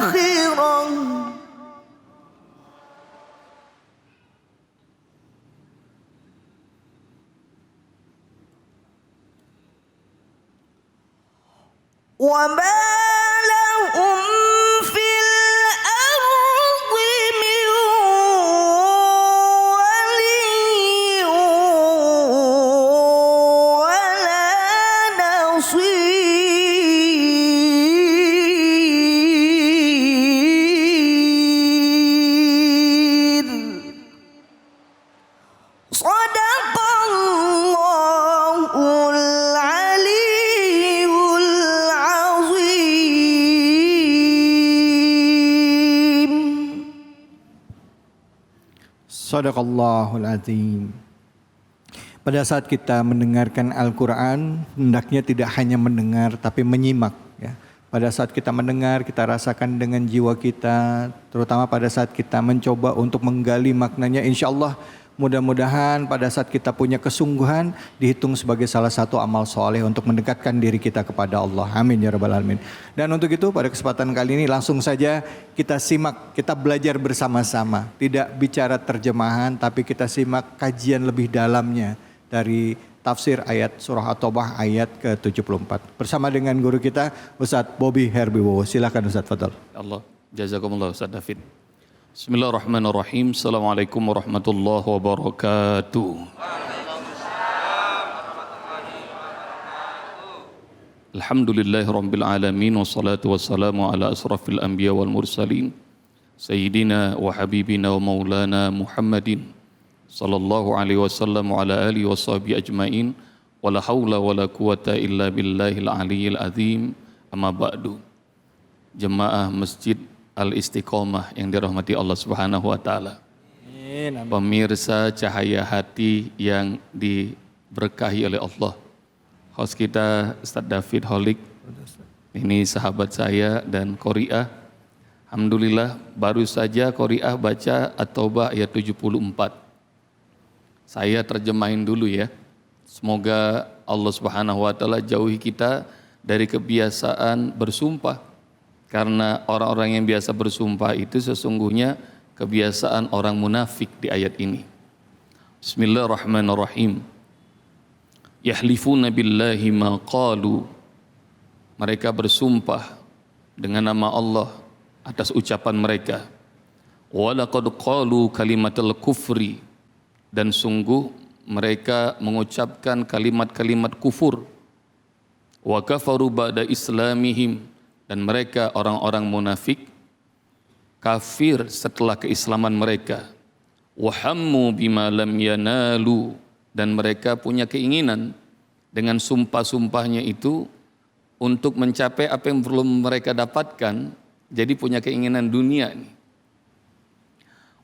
والآخرة وما لهم في الأرض من ولي Shadaqallahul azim. Pada saat kita mendengarkan Al-Quran, hendaknya tidak hanya mendengar tapi menyimak. Ya. Pada saat kita mendengar, kita rasakan dengan jiwa kita, terutama pada saat kita mencoba untuk menggali maknanya, insya Allah mudah-mudahan pada saat kita punya kesungguhan, dihitung sebagai salah satu amal soleh untuk mendekatkan diri kita kepada Allah. Amin ya rabbal alamin. Dan untuk itu pada kesempatan kali ini langsung saja kita simak, kita belajar bersama-sama. Tidak bicara terjemahan tapi kita simak kajian lebih dalamnya dari tafsir ayat surah At-Taubah ayat ke-74. Bersama dengan guru kita Ustadz Bobby Herbiwowo. Silakan Ustadz, fadhal. Allah, jazakumullah Ustaz David. Bismillahirrahmanirrahim. Assalamualaikum warahmatullahi wabarakatuh. Alhamdulillahirabbil alamin wassalatu wassalamu ala asrafil anbiya wal mursalin sayyidina wa habibina wa maulana Muhammadin sallallahu alaihi wasallam wa ala alihi washabihi ajmain wala haula wala quwata illa billahil aliyyil azim. Amma ba'du. Jemaah Masjid Al-Istiqomah yang dirahmati Allah Subhanahu wa taala. Pemirsa Cahaya Hati yang diberkahi oleh Allah. Host kita Ustaz David Holik. Ini sahabat saya dan Qori'ah. Alhamdulillah baru saja Qori'ah baca At-Taubah ayat 74. Saya terjemahin dulu ya. Semoga Allah Subhanahu wa taala jauhi kita dari kebiasaan bersumpah. Karena orang-orang yang biasa bersumpah itu sesungguhnya kebiasaan orang munafik di ayat ini. Bismillahirrahmanirrahim. Yahlifuna billahi ma qalu. Mereka bersumpah dengan nama Allah atas ucapan mereka. Wa laqad qalu kalimatal kufri. Dan sungguh mereka mengucapkan kalimat-kalimat kufur. Wa kafaru ba'da islamihim. Dan mereka orang-orang munafik kafir setelah keislaman mereka. Wa hammu bima lam yanalu. Dan mereka punya keinginan dengan sumpah-sumpahnya itu untuk mencapai apa yang belum mereka dapatkan. Jadi punya keinginan dunia nih.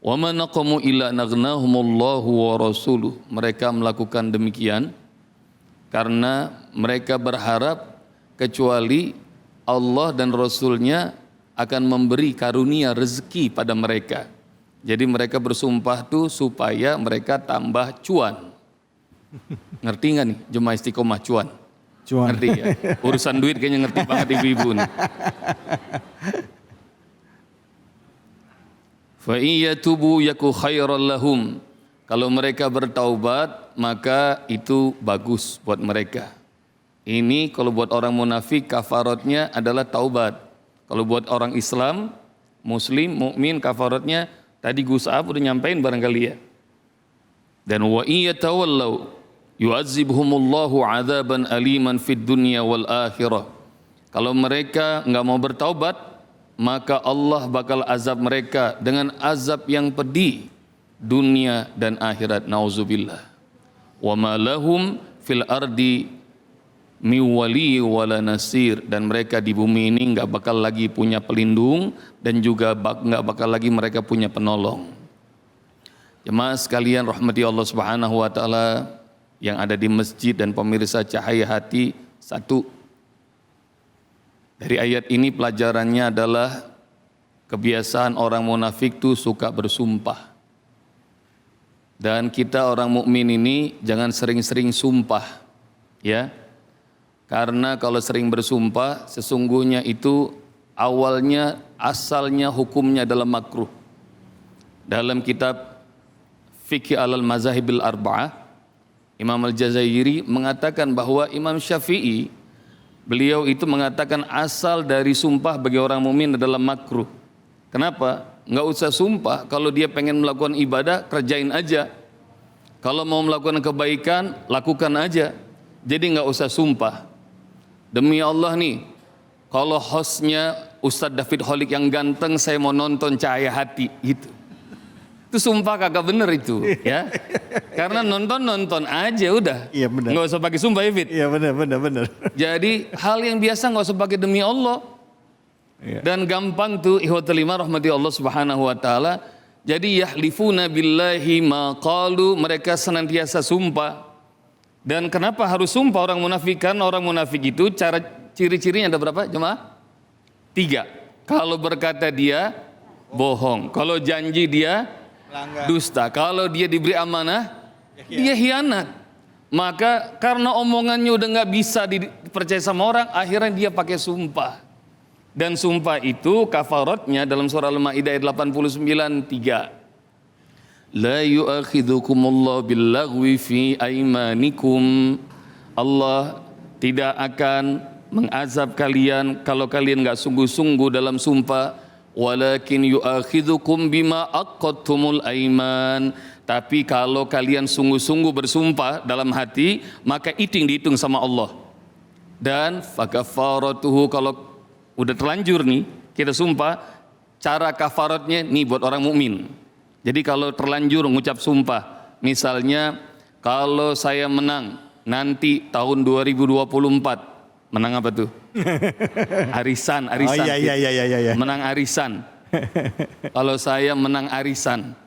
Wa ma naqamu illa naghnahumullahu wa rasuluh. Mereka melakukan demikian karena mereka berharap kecuali Allah dan Rasulnya akan memberi karunia rezeki pada mereka. Jadi mereka bersumpah tuh supaya mereka tambah cuan. Ngerti nggak nih Jemaah Istiqomah cuan? Cuan. Ngerti ya? Urusan duit kayaknya ngerti banget ibu-ibu nih. Fa iyatubu yaku khairal lahum. Kalau mereka bertaubat maka itu bagus buat mereka. Ini kalau buat orang munafik kafaratnya adalah taubat. Kalau buat orang Islam, Muslim, mukmin kafaratnya tadi Gus Ab udah nyampein barangkali ya. Dan wa iyatawallau yu'adzibhumullahu 'adzaban aliman fid dunya wal akhirah. Kalau mereka enggak mau bertaubat, maka Allah bakal azab mereka dengan azab yang pedih dunia dan akhirat. Nauzubillah. Wa ma lahum fil ardi miwali wala nasir. Dan mereka di bumi ini enggak bakal lagi punya pelindung dan juga enggak bakal lagi mereka punya penolong. Jemaah sekalian rahmati Allah Subhanahu wa taala yang ada di masjid dan pemirsa Cahaya Hati, satu dari ayat ini pelajarannya adalah kebiasaan orang munafik itu suka bersumpah. Dan kita orang mukmin ini jangan sering-sering sumpah, ya. Karena kalau sering bersumpah sesungguhnya itu awalnya asalnya hukumnya adalah makruh. Dalam kitab Fiqh alal Mazahibil Arba'ah, Imam Al-Jazairi mengatakan bahwa Imam Syafi'i beliau itu mengatakan asal dari sumpah bagi orang mukmin adalah makruh. Kenapa? Enggak usah sumpah. Kalau dia pengen melakukan ibadah, kerjain aja. Kalau mau melakukan kebaikan, lakukan aja. Jadi enggak usah sumpah. Demi Allah nih, kalau hostnya Ustadz David Holik yang ganteng, saya mau nonton Cahaya Hati gitu. Itu sumpah kagak bener itu, ya. Karena nonton aja udah. Iya benar. Enggak usah pakai sumpah ya Fit. Iya benar. Jadi hal yang biasa enggak usah pakai demi Allah. Iya. Dan gampang tuh ikhwatul iman rahmati Allah Subhanahu wa taala Jadi yahlifuna billahi ma qalu, mereka senantiasa sumpah. Dan kenapa harus sumpah orang munafik? Karena orang munafik itu ciri-cirinya ada berapa jemaah? 3. Kalau berkata dia bohong, kalau janji dia dusta, kalau dia diberi amanah dia khianat. Maka karena omongannya udah nggak bisa dipercaya sama orang, akhirnya dia pakai sumpah. Dan sumpah itu kafaratnya dalam surah Al-Maidah ayat 89:3. La yu'akhidhukumullahu billaghwi fi aimanikum. Allah tidak akan mengazab kalian kalau kalian enggak sungguh-sungguh dalam sumpah. Walakin yu'akhidhukum bima aqadtumul aiman. Tapi kalau kalian sungguh-sungguh bersumpah dalam hati, maka itu yang dihitung sama Allah. Dan fakafaratuhu, kalau udah terlanjur nih kita sumpah, cara kafaratnya nih buat orang mukmin. Jadi kalau terlanjur mengucap sumpah, misalnya kalau saya menang nanti tahun 2024, menang apa tuh? Arisan. Oh iya. Menang arisan. Kalau saya menang arisan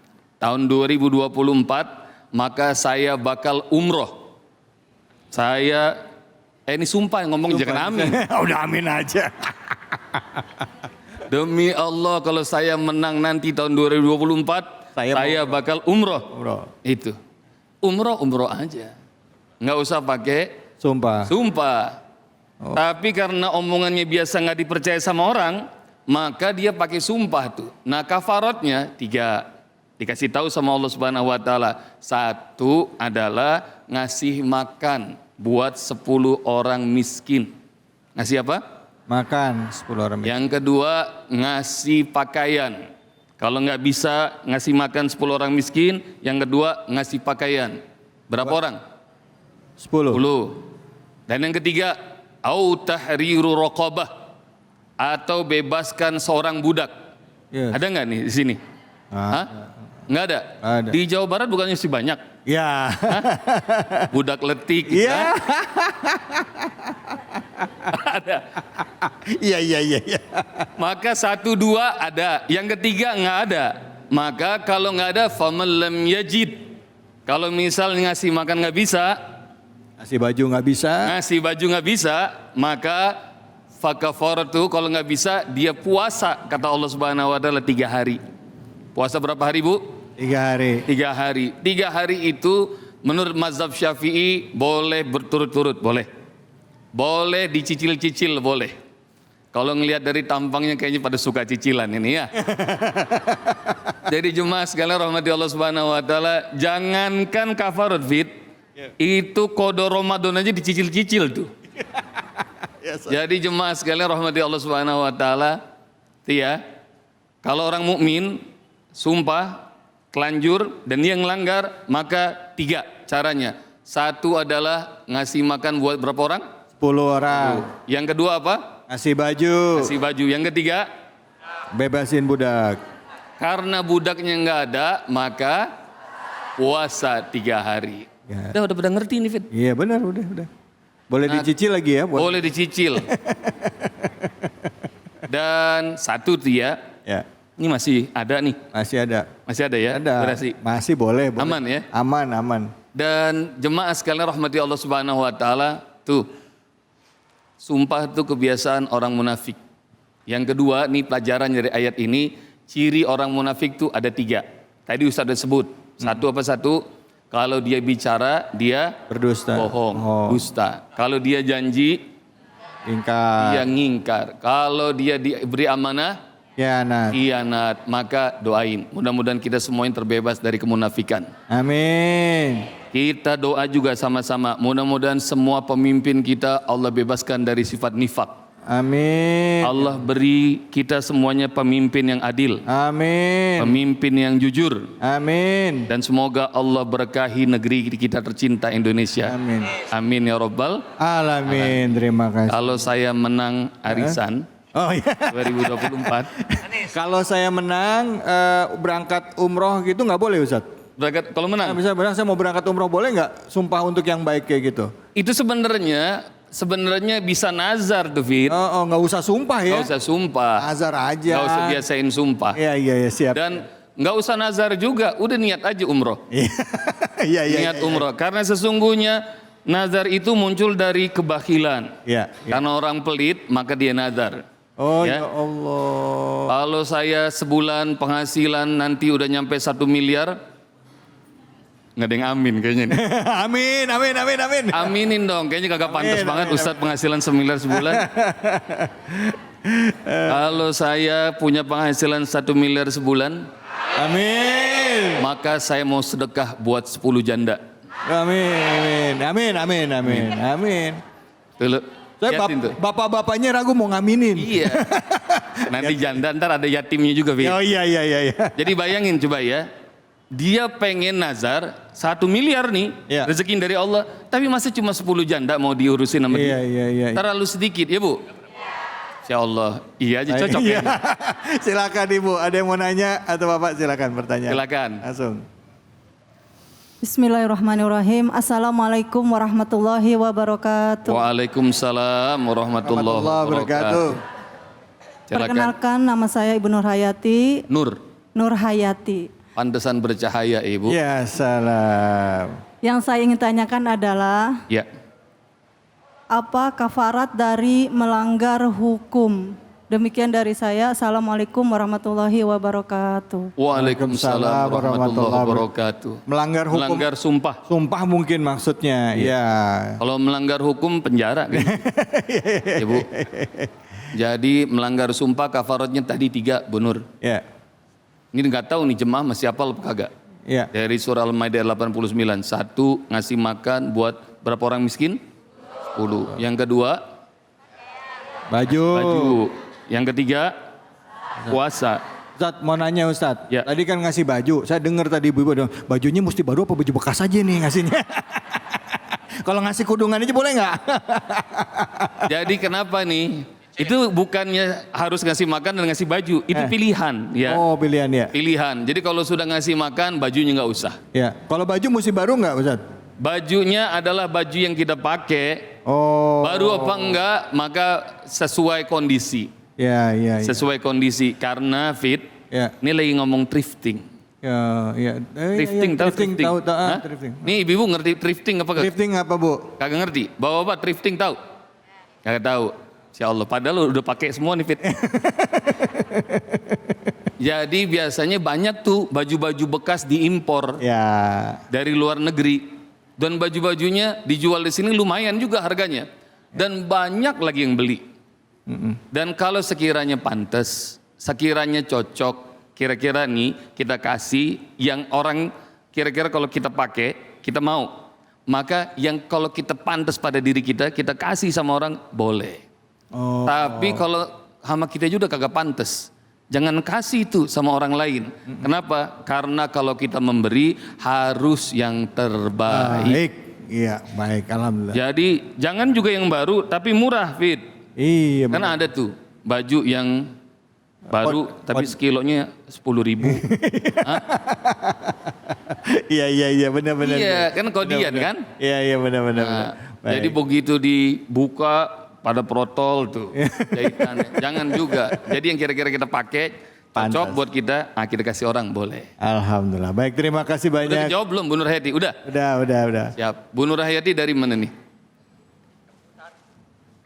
tahun 2024, maka saya bakal umroh. Ini sumpah yang ngomong, jangan amin. Udah amin aja. Demi Allah kalau saya menang nanti tahun 2024, saya bakal umroh. Itu. Umroh aja. Nggak usah pakai Sumpah. Tapi karena omongannya biasa nggak dipercaya sama orang, maka dia pakai sumpah tuh. Nah kafaratnya 3. Dikasih tahu sama Allah Subhanahu wa taala. 1 adalah ngasih makan buat 10 orang miskin. Ngasih apa? Makan 10 orang miskin. Yang kedua ngasih pakaian. Kalau nggak bisa ngasih makan 10 orang miskin, yang kedua ngasih pakaian. Berapa orang? 10. Dan yang ketiga, au tahriru raqabah, atau bebaskan seorang budak. Yes. Ada nggak nih di sini? Hah? Nggak ada? Ada. Di Jawa Barat bukannya sih banyak? Ya. Budak letik. Iya. Ada. Iya. Maka 1, 2 ada, yang ketiga nggak ada. Maka kalau nggak ada, faman lam yajid. Kalau misal ngasih makan nggak bisa, Ngasih baju nggak bisa, maka fakafaratu, kalau nggak bisa dia puasa, kata Allah Subhanahu wa taala 3 hari. Puasa berapa hari, Bu? 3 hari. 3 hari. 3 hari itu menurut mazhab Syafi'i boleh berturut-turut, boleh. Boleh dicicil-cicil, boleh. Kalau ngelihat dari tampangnya kayaknya pada suka cicilan ini ya. Jadi jemaah sekalian rahmati Allah Subhanahu wa taala, jangankan kafarat fit, itu qada Ramadan aja dicicil-cicil tuh. Jadi jemaah sekalian rahmati Allah Subhanahu wa taala, ya. Kalau orang mukmin sumpah telanjur dan dia ngelanggar, maka 3 caranya. 1 adalah ngasih makan buat berapa orang? 10 orang. Yang kedua apa? Ngasih baju. Ngasih baju. Yang ketiga, Bebasin budak. karena budaknya nggak ada, maka puasa 3 hari. Ya. Udah pada ngerti nih, Fit? Iya benar, udah. Boleh dicicil lagi ya? Boleh dicicil. Dan 1 tuh ya, Ya. ini masih ada nih. Masih ada. Masih ada ya? Ada. Durasi. Masih boleh. Aman ya? Aman. Dan jemaah sekalian rahmati Allah Subhanahu wa taala, tuh. Sumpah itu kebiasaan orang munafik. Yang kedua, nih pelajaran dari ayat ini, ciri orang munafik tuh ada 3. Tadi Ustaz udah sebut. 1, kalau dia bicara, dia Berdusta. bohong, dusta. Kalau dia janji, Ingkar. dia ngingkar. Kalau dia diberi amanah, khianat. Maka doain. Mudah-mudahan kita semuanya terbebas dari kemunafikan. Amin. Kita doa juga sama-sama. Mudah-mudahan semua pemimpin kita Allah bebaskan dari sifat nifak. Amin. Allah beri kita semuanya pemimpin yang adil. Amin. Pemimpin yang jujur. Amin. Dan semoga Allah berkahi negeri kita tercinta Indonesia. Amin. Amin ya Rabbal. Alamin. Terima kasih. Kalau saya menang arisan Oh iya. 2024. Kalau saya menang berangkat umroh gitu nggak boleh Ustaz? Berangkat, kalau menang. Nah, bisa saya mau berangkat umroh boleh nggak? Sumpah untuk yang baik kayak gitu. Itu sebenarnya bisa nazar tuh Fit. Nggak usah sumpah ya. Nggak usah sumpah. Nazar aja. Nggak usah biasain sumpah. Iya siap. Dan nggak usah nazar juga, udah niat aja umroh. Iya, iya. Niat umroh. Karena sesungguhnya nazar itu muncul dari kebakilan. Iya. Karena orang pelit maka dia nazar. Oh Ya. ya Allah. Kalau saya sebulan penghasilan nanti udah nyampe 1 miliar, nggak ada yang amin kayaknya nih. Amin, amin, amin, amin. Aminin dong, kayaknya kagak pantas Amin, banget amin, Ustadz penghasilan 1 miliar sebulan. Kalau saya punya penghasilan 1 miliar sebulan, Amin. maka saya mau sedekah buat 10 janda. Amin, amin, amin, amin, amin. Tuh, Saya liatin tuh. bapak-bapaknya ragu mau ngaminin. Iya. Nanti janda ntar ada yatimnya juga, Fit. Oh iya, iya, iya, iya. Jadi bayangin coba ya, dia pengen nazar 1 miliar nih, Iya. rezeki dari Allah, tapi masih cuma 10 janda mau diurusin sama Iya, dia. iya, iya. Terlalu sedikit, ya Bu? Insya Allah, iya aja cocok Iya. ya. Silakan Ibu, ada yang mau nanya atau Bapak silakan bertanya. Silakan. Langsung. Bismillahirrahmanirrahim. Assalamualaikum warahmatullahi wabarakatuh. Waalaikumsalam warahmatullahi wabarakatuh. Silakan. Perkenalkan, nama saya Ibu Nur Hayati. Nur Hayati. Pantesan bercahaya Ibu. Ya salam. Yang saya ingin tanyakan adalah Ya. apa kafarat dari melanggar hukum? Demikian dari saya. Assalamualaikum warahmatullahi wabarakatuh. Waalaikumsalam warahmatullahi wabarakatuh. Melanggar hukum. Melanggar sumpah. Sumpah mungkin maksudnya. Ya. Kalau melanggar hukum penjara kan? Ya Bu. Jadi melanggar sumpah kafaratnya tadi 3 Bu Nur. Ya. Ini nggak tahu nih jemaah masih hafal apa kagak. Ya. Dari surah Al-Maidah 89. 1, ngasih makan buat berapa orang miskin? 10. Yang kedua, Baju. Yang ketiga, puasa. Ustadz mau nanya Ustadz, Ya. tadi kan ngasih baju, saya dengar tadi ibu-ibu bilang, bajunya mesti baru apa baju bekas aja nih ngasihnya. Kalau ngasih kudungan aja boleh nggak? Jadi kenapa nih? Itu bukannya harus ngasih makan dan ngasih baju, itu pilihan ya. Oh pilihan ya. Pilihan. Jadi kalau sudah ngasih makan, bajunya nggak usah. Ya. Kalau baju mesti baru nggak Ustadz? Bajunya adalah baju yang kita pakai. Oh. Baru apa enggak, maka sesuai kondisi. Ya, ya, ya. Sesuai kondisi. Karena Fit, Ya. ini lagi ngomong thrifting. Ya, ya. Thrifting, tahu thrifting? thrifting? Tahu, tahu. Hah? Thrifting. Nih ibu ngerti thrifting apa kagak? Thrifting apa Bu? Kagak ngerti. Bapak thrifting tahu? Kagak tahu. Insya Allah. Padahal lu udah pakai semua nih Fit. Jadi biasanya banyak tuh baju-baju bekas diimpor Ya. dari luar negeri. Dan baju-bajunya dijual di sini lumayan juga harganya. Dan banyak lagi yang beli. Dan kalau sekiranya pantas, sekiranya cocok, kira-kira nih kita kasih yang orang kira-kira kalau kita pakai, kita mau. Maka yang kalau kita pantas pada diri kita, kita kasih sama orang, boleh. Oh. Tapi kalau sama kita juga kagak pantas. Jangan kasih itu sama orang lain. Kenapa? Karena kalau kita memberi harus yang terbaik. Baik. Iya, baik. Alhamdulillah. Jadi jangan juga yang baru tapi murah, Fit. Iya. Karena ada tuh baju yang baru tapi sekilonya 10.000. Iya, iya, iya, benar-benar. Iya, kan kodian kan? Iya, iya, benar-benar. Nah, Baik. jadi begitu dibuka pada protol tuh jahitannya. Jangan juga. Jadi yang kira-kira kita pakai cocok Pantas. buat kita, kita kasih orang boleh. Alhamdulillah. Baik, terima kasih Udah banyak. dijawab belum Bu Nur Hayati? Udah. Udah. Siap. Bu Nur Hayati dari mana nih?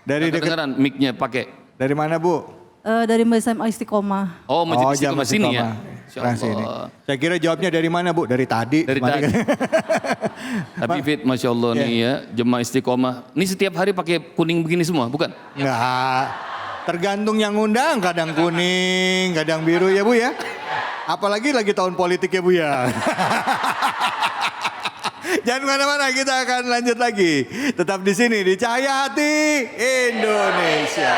Dari dekat. Kedengeran mic-nya pakai. Dari mana Bu? Dari Masjid Istiqomah. Oh, Masjid Jamaah Istiqomah sini ya. Istiqomah. Insya Sebelah sini. Allah. Saya kira jawabnya dari mana Bu? Dari tadi. Dari Kemarin tadi. kan- Tapi Fit, Masya Allah nih ya, jemaah Istiqomah. Ini setiap hari pakai kuning begini semua, bukan? Enggak. Tergantung yang ngundang, kadang kuning, kadang biru ya Bu ya. Apalagi lagi tahun politik ya Bu ya. Jangan kemana-mana, kita akan lanjut lagi. Tetap di sini di Cahaya Hati Indonesia.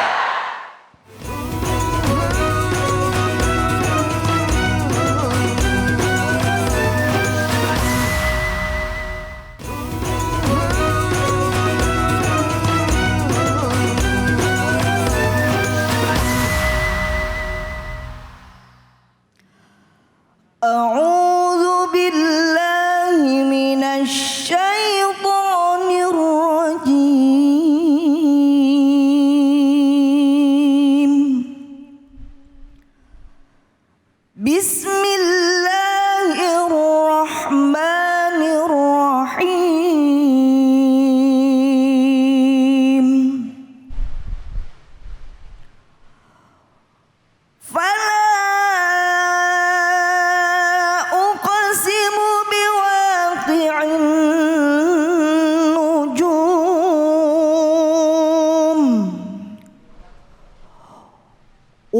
أعوذ بالله من الشيطان الرجيم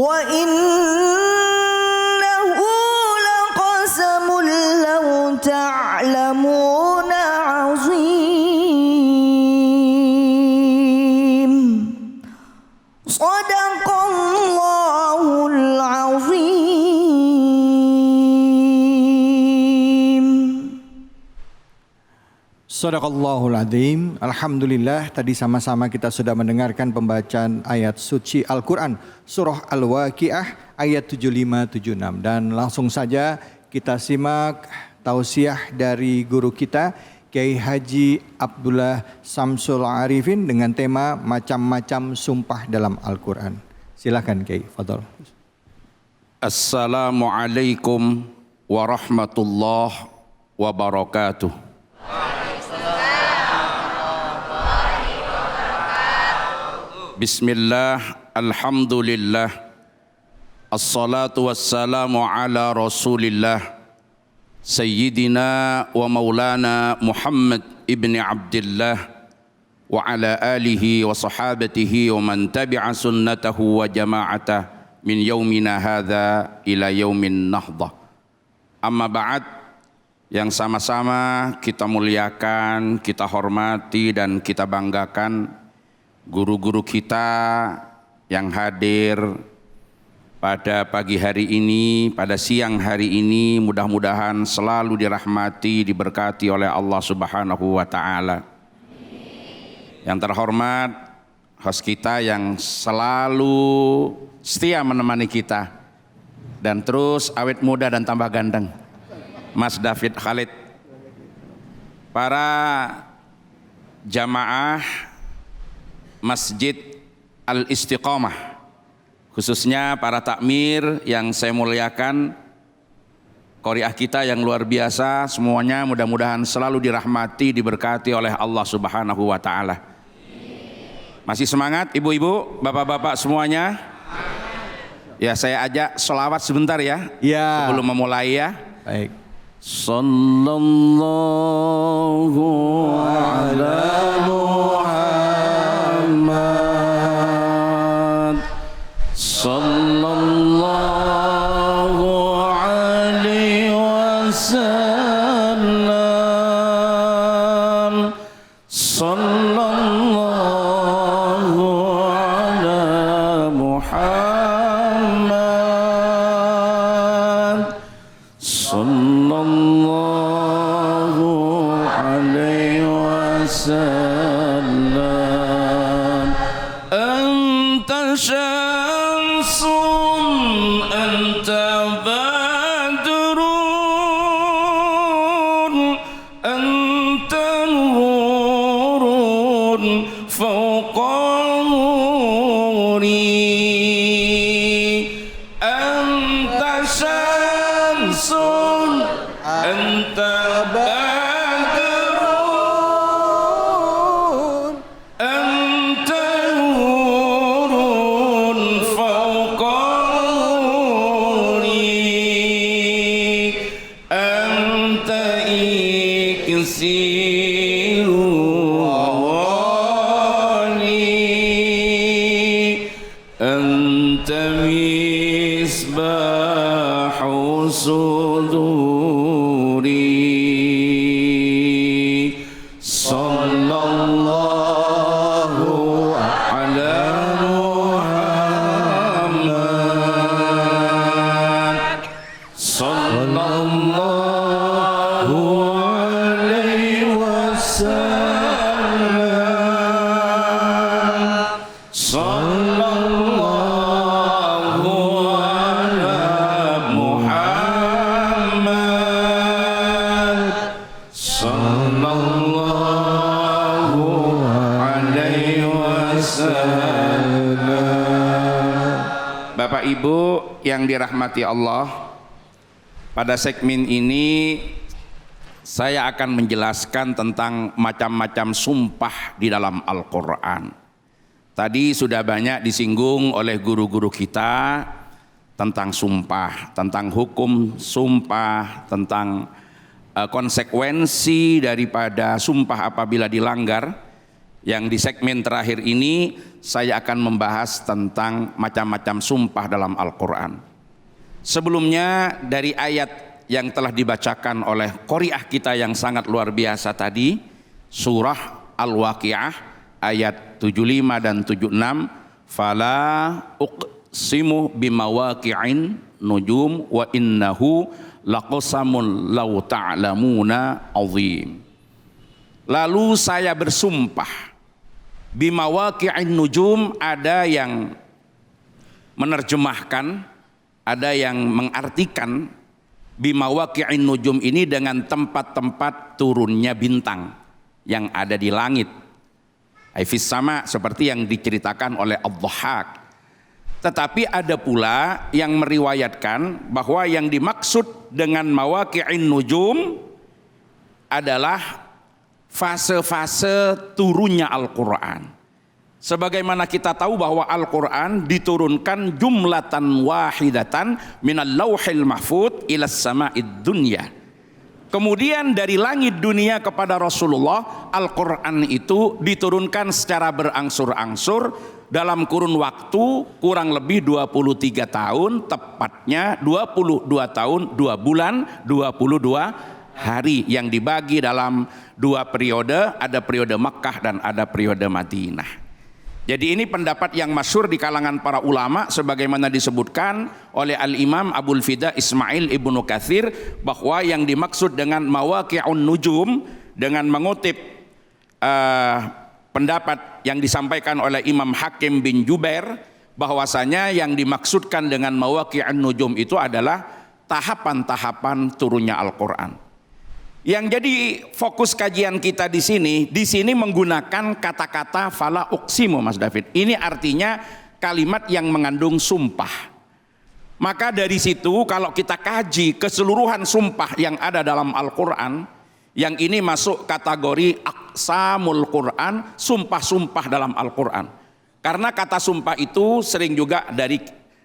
وإنه لقسم لو تعلمون عظيم صدق الله العظيم. Sadaqallahul Adzim. Alhamdulillah, tadi sama-sama kita sudah mendengarkan pembacaan ayat suci Al-Quran surah Al-Waqiah ayat 75-76. Dan langsung saja kita simak tausiah dari guru kita Kiai Haji Abdullah Samsul Arifin dengan tema macam-macam sumpah dalam Al-Quran. Silakan Kiai, fadhol. Assalamualaikum warahmatullahi wabarakatuh. Bismillah, alhamdulillah, assalatu wassalamu ala rasulillah, Sayyidina wa maulana Muhammad ibn Abdillah, wa ala alihi wa sahabatihi wa man tabi'a sunnatahu wa jama'atah min yaumina hadha ila yaumin nahdah. Amma ba'd, yang sama-sama kita muliakan, kita hormati dan kita banggakan guru-guru kita yang hadir pada pagi hari ini, pada siang hari ini, mudah-mudahan selalu dirahmati, diberkati oleh Allah Subhanahu wa taala. Yang terhormat host kita yang selalu setia menemani kita dan terus awet muda dan tambah ganteng, Mas David Khalid. Para jamaah Masjid Al-Istiqomah, khususnya para takmir yang saya muliakan, qoriah kita yang luar biasa, semuanya mudah-mudahan selalu dirahmati, diberkati oleh Allah Subhanahu wa taala. Masih semangat ibu-ibu, bapak-bapak semuanya? Ya, saya ajak sholawat sebentar ya, sebelum memulai ya. Baik. Sallallahu ala Muhammad, sallallahu alaihi wasallam, sallallahu ala Muhammad, sallallahu alaihi wasallam. Anta syamsun, anta badrun, anta nurun fawqa nuri. Anta syamsun, anta badrun, anta nurun fawqa nuri. Anta iksiru wali, anta misbahu suduri. Sallallahu ala Muhammad, sallallahu alaihi wasallam, sallallahu ala Muhammad, sallallahu alaihi wasallam. Bapak Ibu yang dirahmati Allah, pada segmen ini saya akan menjelaskan tentang macam-macam sumpah di dalam Al-Quran. Tadi sudah banyak disinggung oleh guru-guru kita tentang sumpah, tentang hukum sumpah, tentang konsekuensi daripada sumpah apabila dilanggar. Yang di segmen terakhir ini saya akan membahas tentang macam-macam sumpah dalam Al-Quran. Sebelumnya dari ayat yang telah dibacakan oleh qori'ah kita yang sangat luar biasa tadi, surah Al-Waqi'ah ayat 75 dan 76, fala uqsimu bimawaqi'in nujum wa innahu laqasamun law ta'lamuna azim. Lalu saya bersumpah, bimawaqi'in nujum, ada yang menerjemahkan, ada yang mengartikan bimawaqi'in nujum ini dengan tempat-tempat turunnya bintang yang ada di langit. Aifis sama, seperti yang diceritakan oleh Ad-Dhahhak. Tetapi ada pula yang meriwayatkan bahwa yang dimaksud dengan mawaqi'in nujum adalah fase-fase turunnya Al-Quran. Sebagaimana kita tahu bahwa Al-Quran diturunkan jumlatan wahidatan minal lauhil mahfud ilas sama'id dunya. Kemudian dari langit dunia kepada Rasulullah, Al-Quran itu diturunkan secara berangsur-angsur dalam kurun waktu kurang lebih 23 tahun, tepatnya 22 tahun, 2 bulan, 22 hari yang dibagi dalam 2 periode, ada periode Makkah dan ada periode Madinah. Jadi ini pendapat yang masyhur di kalangan para ulama sebagaimana disebutkan oleh Al-Imam Abul Fida Ismail Ibnu Katsir, bahwa yang dimaksud dengan mawaqi'un nujum dengan mengutip pendapat yang disampaikan oleh Imam Hakim bin Jubair, bahwasanya yang dimaksudkan dengan mawaqi'un nujum itu adalah tahapan-tahapan turunnya Al-Qur'an. Yang jadi fokus kajian kita di sini menggunakan kata-kata fala uqsimu, Mas David. Ini artinya kalimat yang mengandung sumpah. Maka dari situ kalau kita kaji keseluruhan sumpah yang ada dalam Al-Quran, yang ini masuk kategori aqsamul Quran, sumpah-sumpah dalam Al-Quran. Karena kata sumpah itu sering juga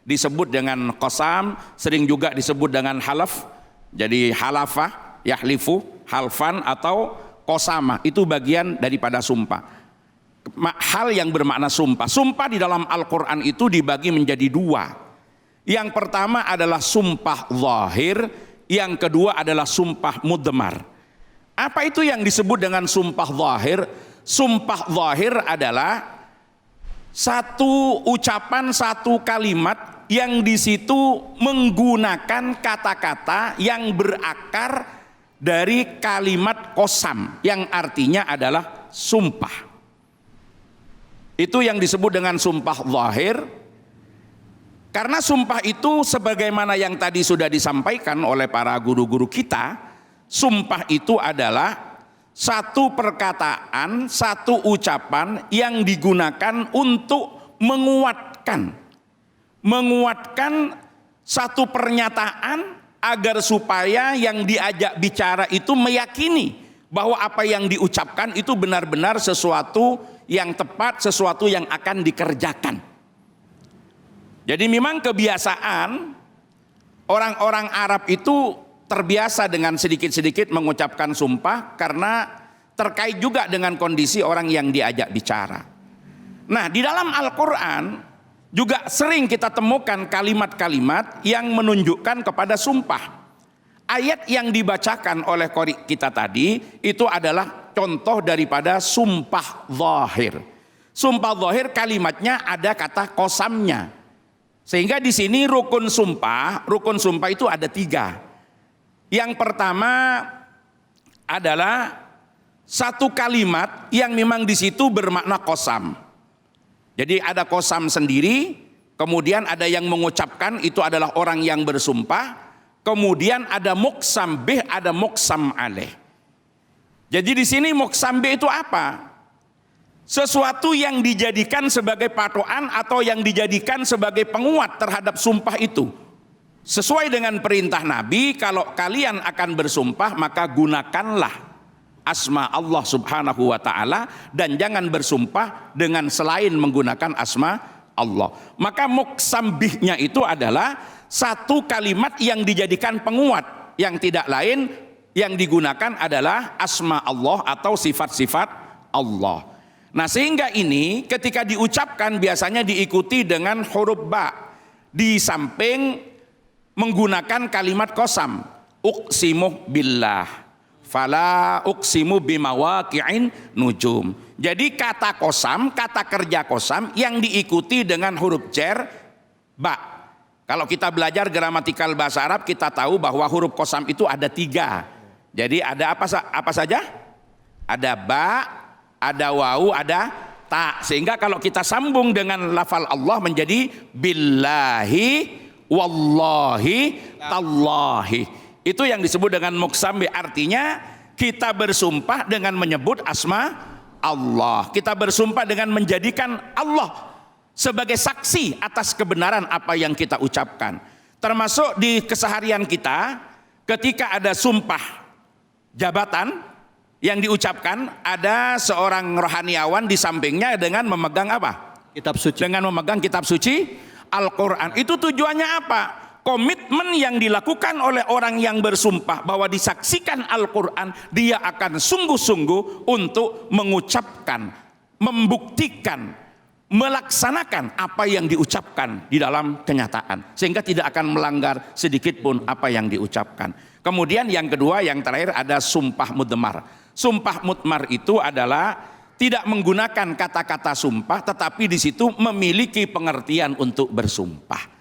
disebut dengan qasam, sering juga disebut dengan halaf. Jadi halafah, yahlifu, halfan atau qasama, itu bagian daripada sumpah. Hal yang bermakna sumpah. Sumpah di dalam Al-Quran itu dibagi menjadi 2. Yang pertama adalah sumpah zahir, yang kedua adalah sumpah mudmar. Apa itu yang disebut dengan sumpah zahir? Sumpah zahir adalah satu ucapan, satu kalimat yang di situ menggunakan kata-kata yang berakar dari kalimat qasam yang artinya adalah sumpah. Itu yang disebut dengan sumpah zahir. Karena sumpah itu sebagaimana yang tadi sudah disampaikan oleh para guru-guru kita, sumpah itu adalah satu perkataan, satu ucapan yang digunakan untuk menguatkan satu pernyataan, agar supaya yang diajak bicara itu meyakini bahwa apa yang diucapkan itu benar-benar sesuatu yang tepat, sesuatu yang akan dikerjakan. Jadi memang kebiasaan orang-orang Arab itu terbiasa dengan sedikit-sedikit mengucapkan sumpah karena terkait juga dengan kondisi orang yang diajak bicara. Nah, di dalam Al-Quran juga sering kita temukan kalimat-kalimat yang menunjukkan kepada sumpah. Ayat yang dibacakan oleh qori kita tadi itu adalah contoh daripada sumpah zahir. Sumpah zahir kalimatnya ada kata qasamnya. Sehingga di sini rukun sumpah itu ada 3. Yang pertama adalah satu kalimat yang memang di situ bermakna qasam. Jadi ada qasam sendiri, kemudian ada yang mengucapkan, itu adalah orang yang bersumpah, kemudian ada muqsam bih, ada muqsam alaih. Jadi di sini muqsam bih itu apa? Sesuatu yang dijadikan sebagai patokan atau yang dijadikan sebagai penguat terhadap sumpah itu. Sesuai dengan perintah Nabi, kalau kalian akan bersumpah maka gunakanlah asma Allah subhanahu wa ta'ala dan jangan bersumpah dengan selain menggunakan asma Allah. Maka muqsambihnya itu adalah satu kalimat yang dijadikan penguat, yang tidak lain yang digunakan adalah asma Allah atau sifat-sifat Allah. Nah sehingga ini ketika diucapkan biasanya diikuti dengan huruf ba di samping menggunakan kalimat qasam. Uqsimu billah, fala uqsimu bimawaqi'in nujum. Jadi kata qasam, kata kerja qasam yang diikuti dengan huruf jar ba. Kalau kita belajar gramatikal bahasa Arab kita tahu bahwa huruf qasam itu ada 3. Jadi ada apa saja? Ada ba, ada wawu, ada ta. Sehingga kalau kita sambung dengan lafal Allah menjadi billahi, wallahi, tallahi. Itu yang disebut dengan muqsam, artinya kita bersumpah dengan menyebut asma Allah. Kita bersumpah dengan menjadikan Allah sebagai saksi atas kebenaran apa yang kita ucapkan. Termasuk di keseharian kita ketika ada sumpah jabatan yang diucapkan, ada seorang rohaniawan di sampingnya dengan memegang apa? Kitab suci. Dengan memegang kitab suci Al-Quran. Itu tujuannya apa? Komitmen yang dilakukan oleh orang yang bersumpah bahwa disaksikan Al-Quran, dia akan sungguh-sungguh untuk mengucapkan, membuktikan, melaksanakan apa yang diucapkan di dalam kenyataan, sehingga tidak akan melanggar sedikit pun apa yang diucapkan. Kemudian yang kedua, yang terakhir ada sumpah mudmar. Sumpah mudmar itu adalah tidak menggunakan kata-kata sumpah, tetapi di situ memiliki pengertian untuk bersumpah.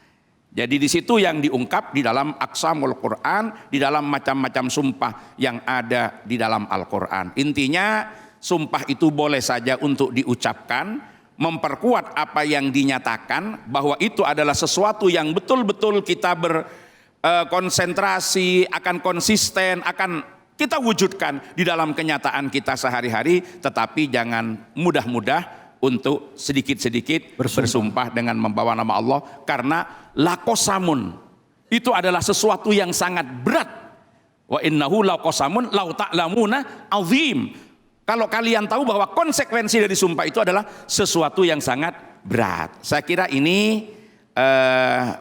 Jadi di situ yang diungkap di dalam aqsamul Quran, di dalam macam-macam sumpah yang ada di dalam Al-Quran. Intinya sumpah itu boleh saja untuk diucapkan, memperkuat apa yang dinyatakan, bahwa itu adalah sesuatu yang betul-betul kita berkonsentrasi, akan konsisten, akan kita wujudkan di dalam kenyataan kita sehari-hari. Tetapi jangan mudah-mudah untuk sedikit-sedikit bersumpah dengan membawa nama Allah, karena laqasamun itu adalah sesuatu yang sangat berat. Wa innahu laqasamun law ta'lamuna azim. Kalau kalian tahu bahwa konsekuensi dari sumpah itu adalah sesuatu yang sangat berat. Saya kira ini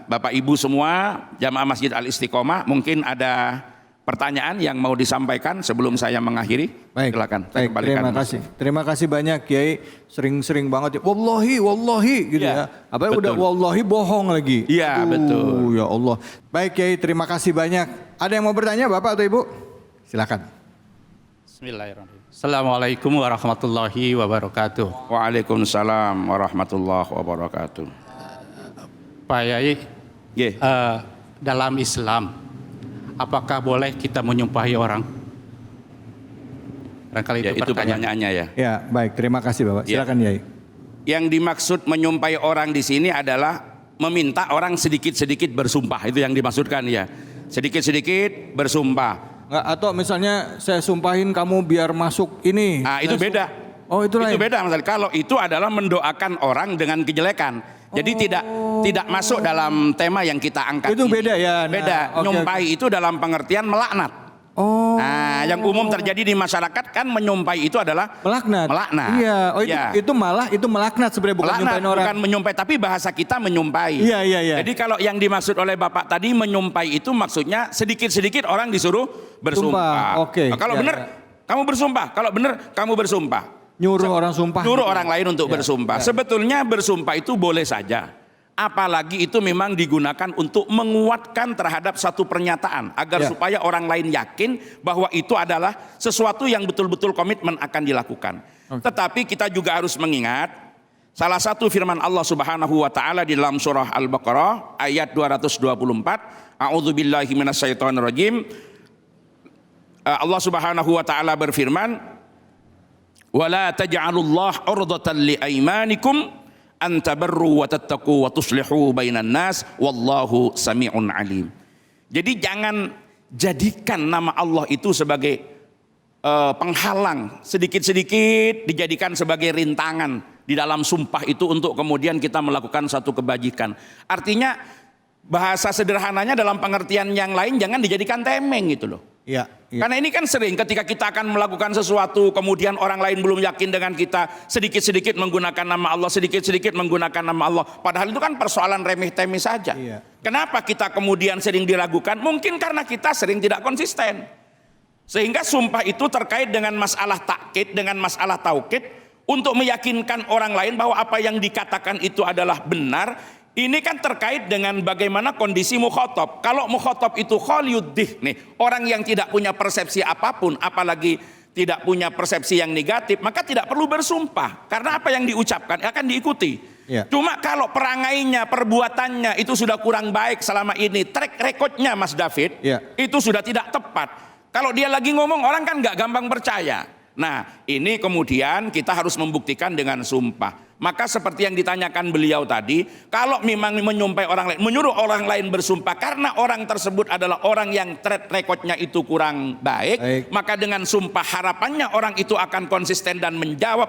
Bapak Ibu semua jamaah Masjid Al-Istiqomah, mungkin ada pertanyaan yang mau disampaikan sebelum saya mengakhiri. Baik, silakan. Baik, terima kasih. Terima kasih banyak Kiai. Sering-sering banget ya, wallahi gitu ya. Apa betul. udah wallahi bohong lagi. Iya, betul. Ya Allah. Baik Kiai, terima kasih banyak. Ada yang mau bertanya Bapak atau Ibu? Silakan. Bismillahirrahmanirrahim. Assalamualaikum warahmatullahi wabarakatuh. Waalaikumsalam warahmatullahi wabarakatuh. Pak Yai, dalam Islam, apakah boleh kita menyumpahi orang? Barangkali Itu pertanyaannya ya. Ya, baik. Terima kasih Bapak. Silakan Yai. Yang dimaksud menyumpahi orang di sini adalah meminta orang sedikit-sedikit bersumpah. Itu yang dimaksudkan ya. Sedikit-sedikit bersumpah. Nggak, atau misalnya saya sumpahin kamu biar masuk ini. Nah, itu beda. Oh, itu lain. Itu beda Mas. Kalau itu adalah mendoakan orang dengan kejelekan. Jadi tidak masuk dalam tema yang kita angkat. Itu ini. beda ya. Nah, beda. Nyumpahi itu dalam pengertian melaknat. Oh. Nah, yang umum terjadi di masyarakat kan menyumpahi itu adalah melaknat. Melaknat. Iya. Oh, Ya. itu melaknat sebenarnya, bukan Melaknat, nyumpahin orang. bukan menyumpahi, tapi bahasa kita menyumpahi. Iya. Jadi kalau yang dimaksud oleh Bapak tadi menyumpahi itu maksudnya sedikit-sedikit orang disuruh bersumpah. Oke. Nah, kalau Ya, benar kamu bersumpah, kalau benar kamu bersumpah. Nyuruh orang sumpah. Nyuruh orang lain untuk Ya, bersumpah. ya. Sebetulnya bersumpah itu boleh saja. Apalagi itu memang digunakan untuk menguatkan terhadap satu pernyataan agar Ya. supaya orang lain yakin bahwa itu adalah sesuatu yang betul-betul komitmen akan dilakukan. Tetapi kita juga harus mengingat salah satu firman Allah Subhanahu wa taala di dalam surah Al-Baqarah ayat 224, A'udzubillahi minasyaitonirrajim. Allah Subhanahu wa taala berfirman, "Wala taj'alullah 'urdatan liaimanikum an tabarru wa tattaqu wa tuslihu bainan nas wallahu sami'un alim." Jadi jangan jadikan nama Allah itu sebagai penghalang, sedikit-sedikit dijadikan sebagai rintangan di dalam sumpah itu untuk kemudian kita melakukan satu kebajikan. Artinya bahasa sederhananya dalam pengertian yang lain, jangan dijadikan temeng gitu loh. Iya. Karena ini kan sering ketika kita akan melakukan sesuatu, kemudian orang lain belum yakin dengan kita, sedikit-sedikit menggunakan nama Allah, sedikit-sedikit menggunakan nama Allah. Padahal itu kan persoalan remeh-temeh saja. Iya. Kenapa kita kemudian sering diragukan? Mungkin karena kita sering tidak konsisten. Sehingga sumpah itu terkait dengan masalah takkid, dengan masalah taukid, untuk meyakinkan orang lain bahwa apa yang dikatakan itu adalah benar. Ini kan terkait dengan bagaimana kondisi mukhatab. Kalau mukhatab itu khaliyuddih nih, orang yang tidak punya persepsi apapun, apalagi tidak punya persepsi yang negatif, maka tidak perlu bersumpah. Karena apa yang diucapkan akan diikuti. Ya. Cuma kalau perangainya, perbuatannya itu sudah kurang baik selama ini, track recordnya Mas David, Ya. itu sudah tidak tepat. Kalau dia lagi ngomong, orang kan nggak gampang percaya. Nah, ini kemudian kita harus membuktikan dengan sumpah. Maka seperti yang ditanyakan beliau tadi, kalau memang menyumpahi orang lain, menyuruh orang lain bersumpah karena orang tersebut adalah orang yang track recordnya itu kurang baik, maka dengan sumpah harapannya orang itu akan konsisten dan menjawab,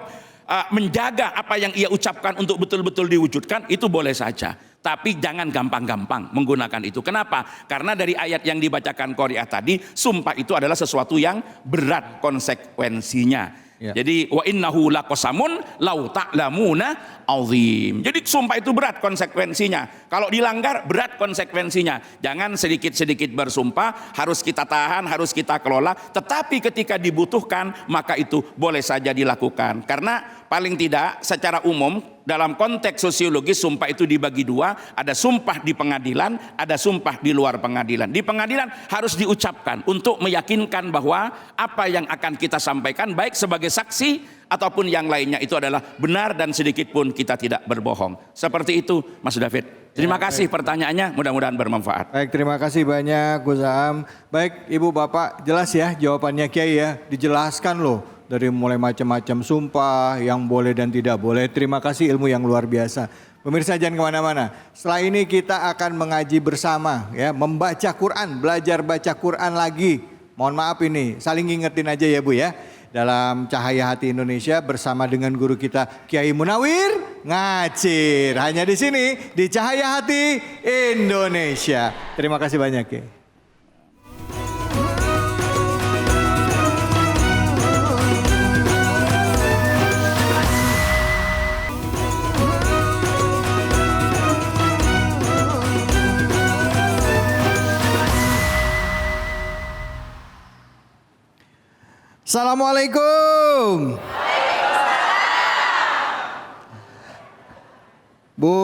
menjaga apa yang ia ucapkan untuk betul-betul diwujudkan, itu boleh saja. Tapi jangan gampang-gampang menggunakan itu. Kenapa? Karena dari ayat yang dibacakan Qori'ah tadi, sumpah itu adalah sesuatu yang berat konsekuensinya. Ya. Jadi wa innahu laqasamun lau ta'lamuna azim. Jadi sumpah itu berat konsekuensinya. Kalau dilanggar berat konsekuensinya. Jangan sedikit-sedikit bersumpah, harus kita tahan, harus kita kelola. Tetapi ketika dibutuhkan, maka itu boleh saja dilakukan. Karena paling tidak secara umum dalam konteks sosiologis sumpah itu dibagi dua, ada sumpah di pengadilan, ada sumpah di luar pengadilan. Di pengadilan harus diucapkan untuk meyakinkan bahwa apa yang akan kita sampaikan baik sebagai saksi ataupun yang lainnya itu adalah benar dan sedikit pun kita tidak berbohong. Seperti itu Mas David. Terima kasih pertanyaannya, mudah-mudahan bermanfaat. Baik, terima kasih banyak Gus Am. Baik, Ibu Bapak, jelas ya jawabannya Kiai ya, dijelaskan loh. Dari mulai macam-macam sumpah yang boleh dan tidak boleh. Terima kasih ilmu yang luar biasa. Pemirsa jangan kemana-mana. Setelah ini kita akan mengaji bersama ya, membaca Quran, belajar baca Quran lagi. Mohon maaf ini, saling ngingetin aja ya Bu ya. Dalam Cahaya Hati Indonesia bersama dengan guru kita Kiai Munawir Ngacir. Hanya di sini di Cahaya Hati Indonesia. Terima kasih banyak ya. Assalamualaikum. Bu,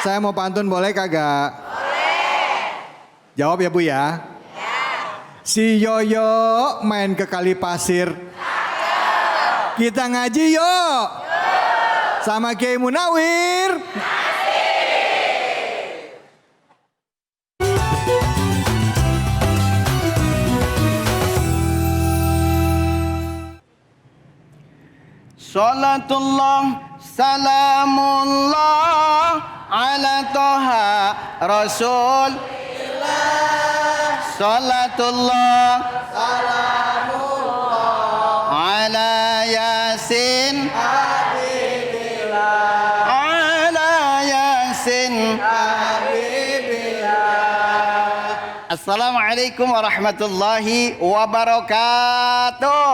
saya mau pantun boleh kagak? Boleh. Jawab ya Bu ya. Si Yoyo main ke kali pasir. Kita ngaji yuk. Sama Kiai Munawir. Salatullah salamullah ala toha rasulillah. Salatullah salamullah ala yasin habibillah. Ala yasin habibillah. Assalamualaikum warahmatullahi wabarakatuh.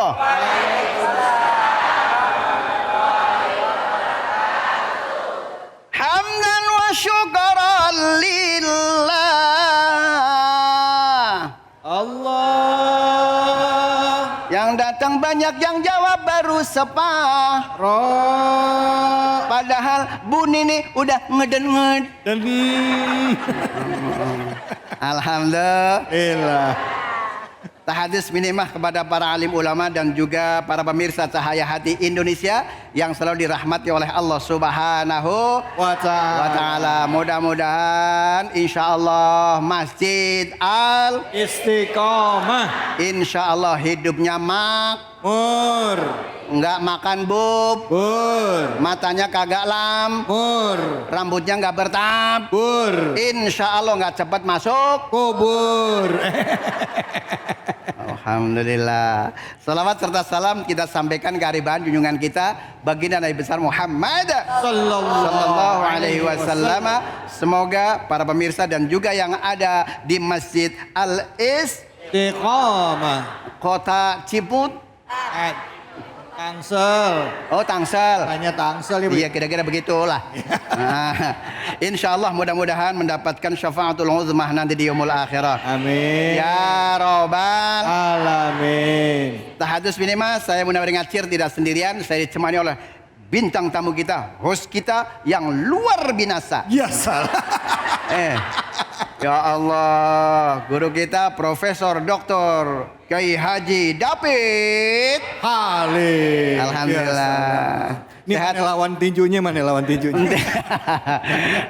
Syukuran lillah. Allah. Yang datang banyak, yang jawab baru separoh. Padahal Bu Nini udah ngeden-ngeden. Alhamdulillah. Tahadits minimah kepada para alim ulama dan juga para pemirsa Cahaya Hati Indonesia yang selalu dirahmati oleh Allah Subhanahu wa Ta'ala. Mudah-mudahan insya Allah Masjid Al Istiqomah insya Allah hidupnya makmur, nggak makan bubur, matanya kagak lampur, rambutnya nggak bertabur, insya Allah nggak cepat masuk kubur. Alhamdulillah. Salawat serta salam kita sampaikan ke haribahan junjungan kita baginda Nabi besar Muhammad sallallahu alaihi wasallam. Semoga para pemirsa dan juga yang ada di Masjid Al Istiqomah Kota Ciput Tangsel. Oh, Tangsel. Tanya Tangsel ibu. Iya, kira-kira begitulah. Nah, insya Allah mudah-mudahan mendapatkan syafaatul uzmah nanti di yaumul akhirah. Amin. Ya Robbal Alamin. Tahadus ini mas, saya Munawir Ngacir tidak sendirian. Saya ditemani oleh bintang tamu kita, host kita yang luar binasa. Ya salah. Ya Allah, guru kita Profesor Dr. Kiai Haji David Halim. Alhamdulillah. Ini Sehat. mana lawan tinjunya, mana lawan tinjunya?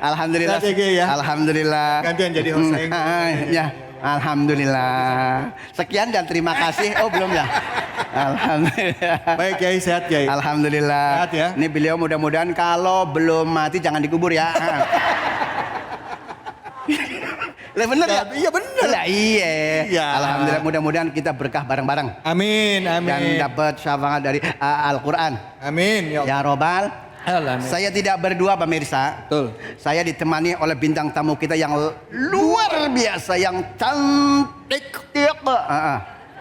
Alhamdulillah. Sehat ya, Kiai, ya? Alhamdulillah. Gantian jadi host saya. Ya, alhamdulillah. Sekian dan terima kasih. Oh, belum ya? Alhamdulillah. Baik Kiai, sehat Kiai. Alhamdulillah. Sehat ya. Ini beliau mudah-mudahan kalau belum mati jangan dikubur ya. Lah bener ya? Iya bener. Lah iya. Iya. Alhamdulillah, mudah-mudahan kita berkah bareng-bareng. Amin, amin. Dan dapat syafaat dari Al-Quran. Amin. Ya Robbal. Amin. Saya tidak berdua pemirsa. Betul. Saya ditemani oleh bintang tamu kita yang luar biasa, yang cantik.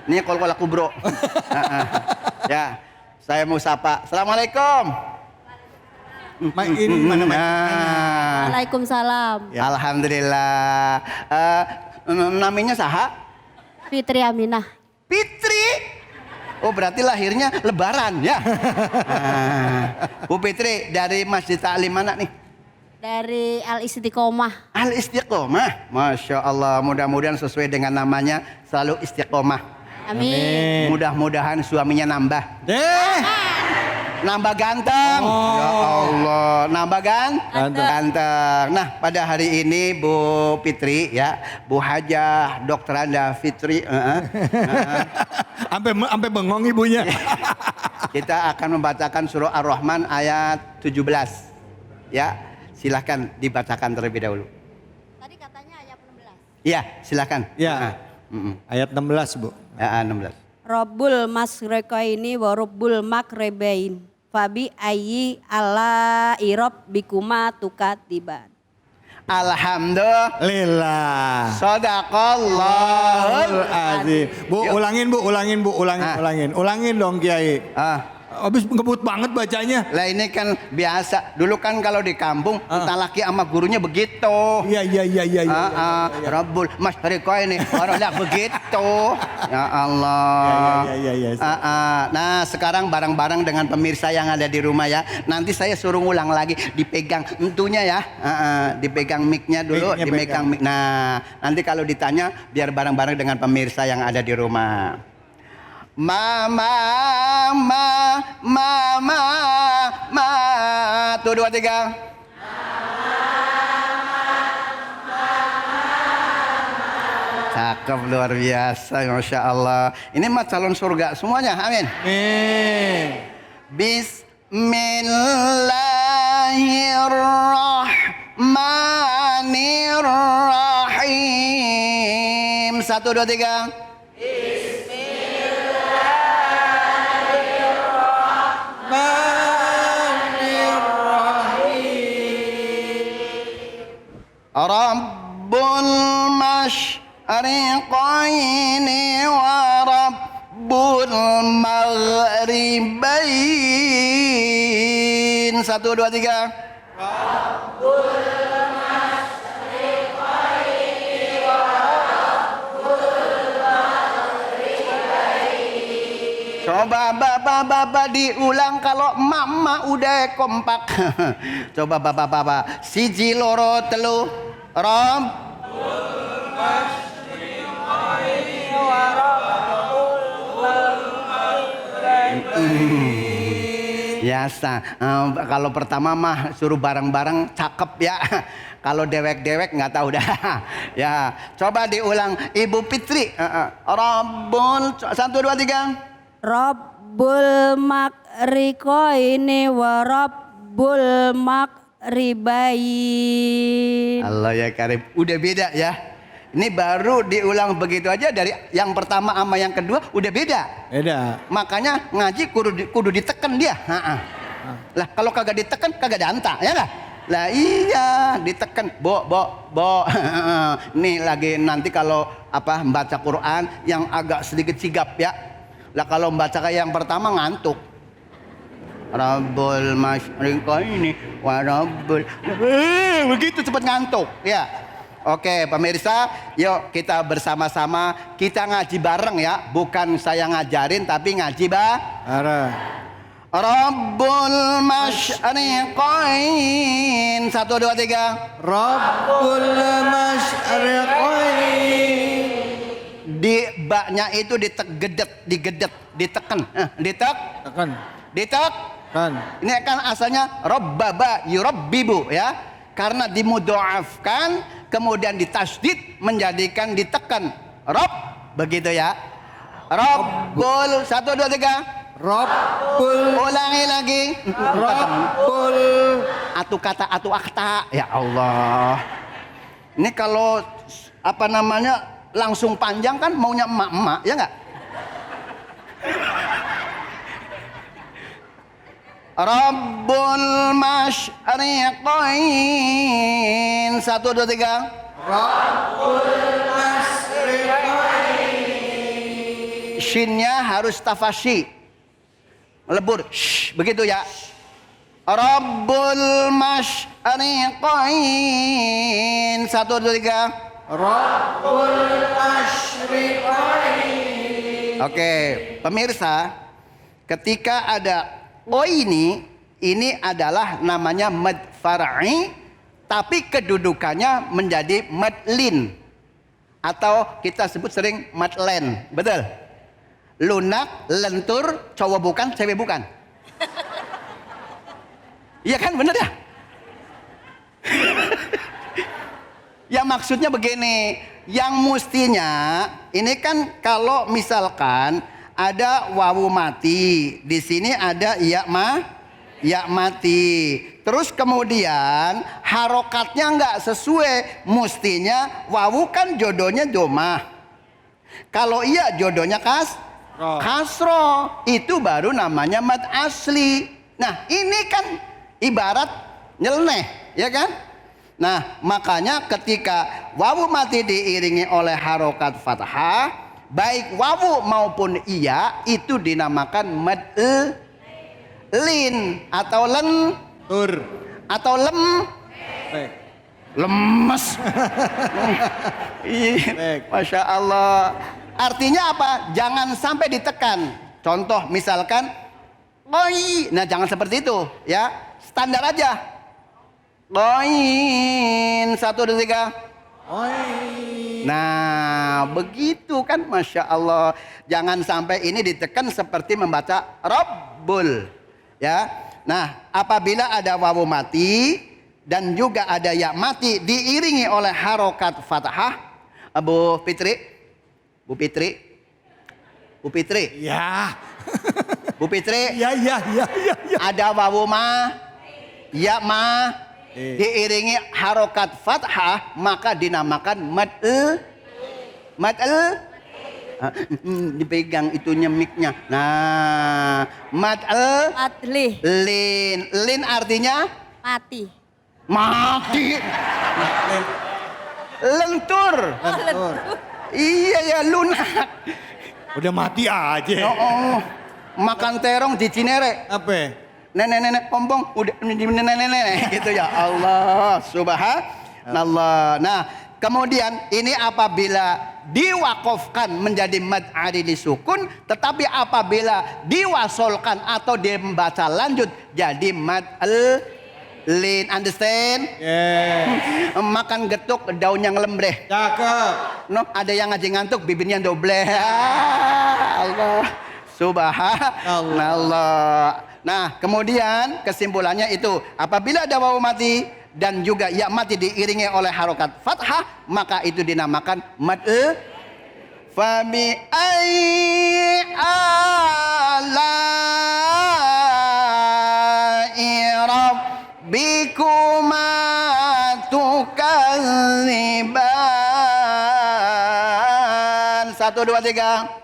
Ini kol-kol aku bro. Ya, saya mau sapa. Assalamualaikum. Ini mana Waalaikumsalam. Ya. Alhamdulillah. Namanya saha? Fitri Aminah. Fitri. Oh berarti lahirnya Lebaran ya. Bu Fitri dari Masjid Ta'lim mana nih? Dari Al Istiqomah. Al Istiqomah. Masya Allah. Mudah-mudahan sesuai dengan namanya selalu istiqomah. Amin. Mudah-mudahan suaminya nambah. Nambah ganteng. Ya Allah, nambah ganteng. Nah, pada hari ini Bu Fitri ya, Bu Hajah Dr. Anda Fitri, sampai bengong ibunya. Kita akan membacakan surah Ar-Rahman ayat 17. Ya, silahkan dibacakan terlebih dahulu. Tadi katanya ayat 16. Iya, silahkan. Ya. Ayat 16, Bu. Ya, 16. Rabbul masriqaini wa rabbul makrebain. Fabi ayyi ala irob bikuma tukatiban. Alhamdulillah. Sadaqallahul azim. Bu, ulangin Bu, ulangin dong Kiai. Habis ngebut banget bacanya. Lah ini kan biasa. Dulu kan kalau di kampung entah laki sama gurunya begitu. Iya. Rabbul masyriqaini warahlah begitu. Ya Allah. Iya. Nah, sekarang bareng-bareng dengan pemirsa yang ada di rumah ya. Nanti saya suruh ngulang lagi, dipegang entunya ya. Dipegang mic-nya dulu, dipegang mic. Nah, nanti kalau ditanya biar bareng-bareng dengan pemirsa yang ada di rumah. Mama. Tuh 2, 3. Cakep luar biasa, Masya Allah. Ini mah calon surga semuanya, amin. Bismillahirrahmanirrahim. 1, 2, 3. Rabbul masyriqaini wa rabbul maghribain. 1, 2, 3. Rabbul masyriqaini wa rabbul maghribain. Coba bapak-bapak diulang kalau mama udah kompak. Coba bapak-bapak. 1, 2, 3. Rabbul masyriqaini wa rabbul maghribain. Biasa. Kalau pertama mah suruh bareng-bareng cakep ya. Kalau dewek-dewek nggak tahu dah. Ya, coba diulang Ibu Fitri. Rabbul 1, 2, 3. Rabbul makriqaini wa rabbul makribain. Allah ya Karim, udah beda ya. Ini baru diulang begitu aja dari yang pertama sama yang kedua udah beda. Makanya ngaji kudu ditekan dia. Lah kalau kagak ditekan kagak ada anta, ya enggak? Lah iya, ditekan. Bo. Nih lagi nanti kalau membaca Quran yang agak sedikit sigap ya. Lah kalau membaca kayak yang pertama ngantuk. Rabbul masyriqaini wa rabbul begitu cepat ngantuk ya. Oke pemirsa, yuk kita bersama-sama kita ngaji bareng ya, bukan saya ngajarin tapi ngaji bareng. Rabbul masyriqain 1 2 3. Rabbul masyriqain. Di baknya itu digedet, ditekan, Tekan. Kan. Ini kan asalnya rabbaba yurabbibu ya. Karena dimudhoafkan kemudian ditasdid menjadikan ditekan. Rabb begitu ya. Rabbul 1 2 3. Rabbul. Ulangi lagi. Rabbul. Atu kata atu akta. Ya Allah. Ini kalau apa namanya langsung panjang kan maunya emak-emak ya enggak? Rabbul masyriqain 1 2 3. Rabbul masyriqain. Shinnya harus tafasyi. Lebur. Shh, begitu ya. Rabbul masyriqain 1 2 3. Rabbul masyriqain. Oke, pemirsa, ketika ada ini adalah namanya mad far'i, tapi kedudukannya menjadi mad lin atau kita sebut sering mad len, betul? Lunak, lentur, cowok bukan, cewek bukan. Iya kan, bener ya? Ya maksudnya begini, yang mestinya ini kan kalau misalkan ada wawu mati, di sini ada ya mati. Terus kemudian harokatnya nggak sesuai, mestinya wawu kan jodohnya domah. Kalau iya jodohnya kasro, itu baru namanya mad asli. Nah ini kan ibarat nyeleneh, ya kan? Nah makanya ketika wawu mati diiringi oleh harokat fathah, baik wawu maupun iya itu dinamakan mad lin atau lentur atau lemes. Masya Allah. Artinya apa? Jangan sampai ditekan. Contoh misalkan oi, nah jangan seperti itu ya, standar aja. Oin 1 2 3. Nah begitu kan, Masya Allah. Jangan sampai ini ditekan seperti membaca Rabbul ya. Nah apabila ada wawu mati dan juga ada ya mati diiringi oleh harokat fathah, Bu Fitri Ya. Bu Fitri Ya. ada wawu ma ya ma diiringi harokat fathah maka dinamakan dipegang itunya mic-nya. Nah, lin artinya Mati. lentur. Iya ya, lunak. Udah mati aja. Oh. Makan terong di Cinere. Apa? Nenek-nenek pompong udah nenek-nenek gitu ya Allah subhanallah. Nah kemudian ini apabila diwakofkan menjadi mad adili sukun, tetapi apabila diwasolkan atau dibaca lanjut jadi mad lin, understand? Yeah. Makan getuk daun yang lembreh. Cakep. No, ada yang ngaji ngantuk bibirnya dobleh. Allah subhanallah. Nah kemudian kesimpulannya itu apabila ada wawu mati dan juga ya mati diiringi oleh harokat fathah maka itu dinamakan mad fabi ai alai rabbikuma tukadziban 1 2 3.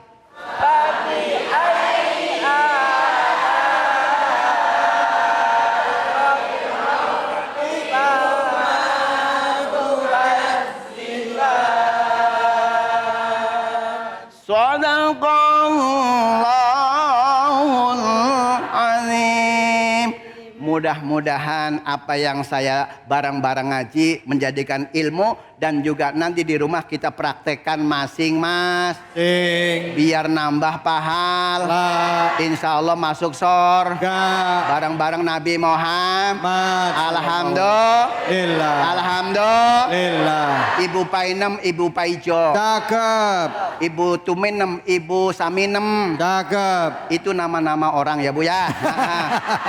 Sadaqallahul azim. mudah-mudahan apa yang saya bareng-bareng ngaji menjadikan ilmu dan juga nanti di rumah kita praktekkan masing-masing biar nambah pahala. Insya Allah masuk surga bareng-bareng Nabi Muhammad. Alhamdulillah. Alhamdulillah. Ibu Painem, Ibu Paijo. Cakep. Ibu Tuminem, Ibu Saminem. Cakep. Itu nama-nama orang ya Bu ya.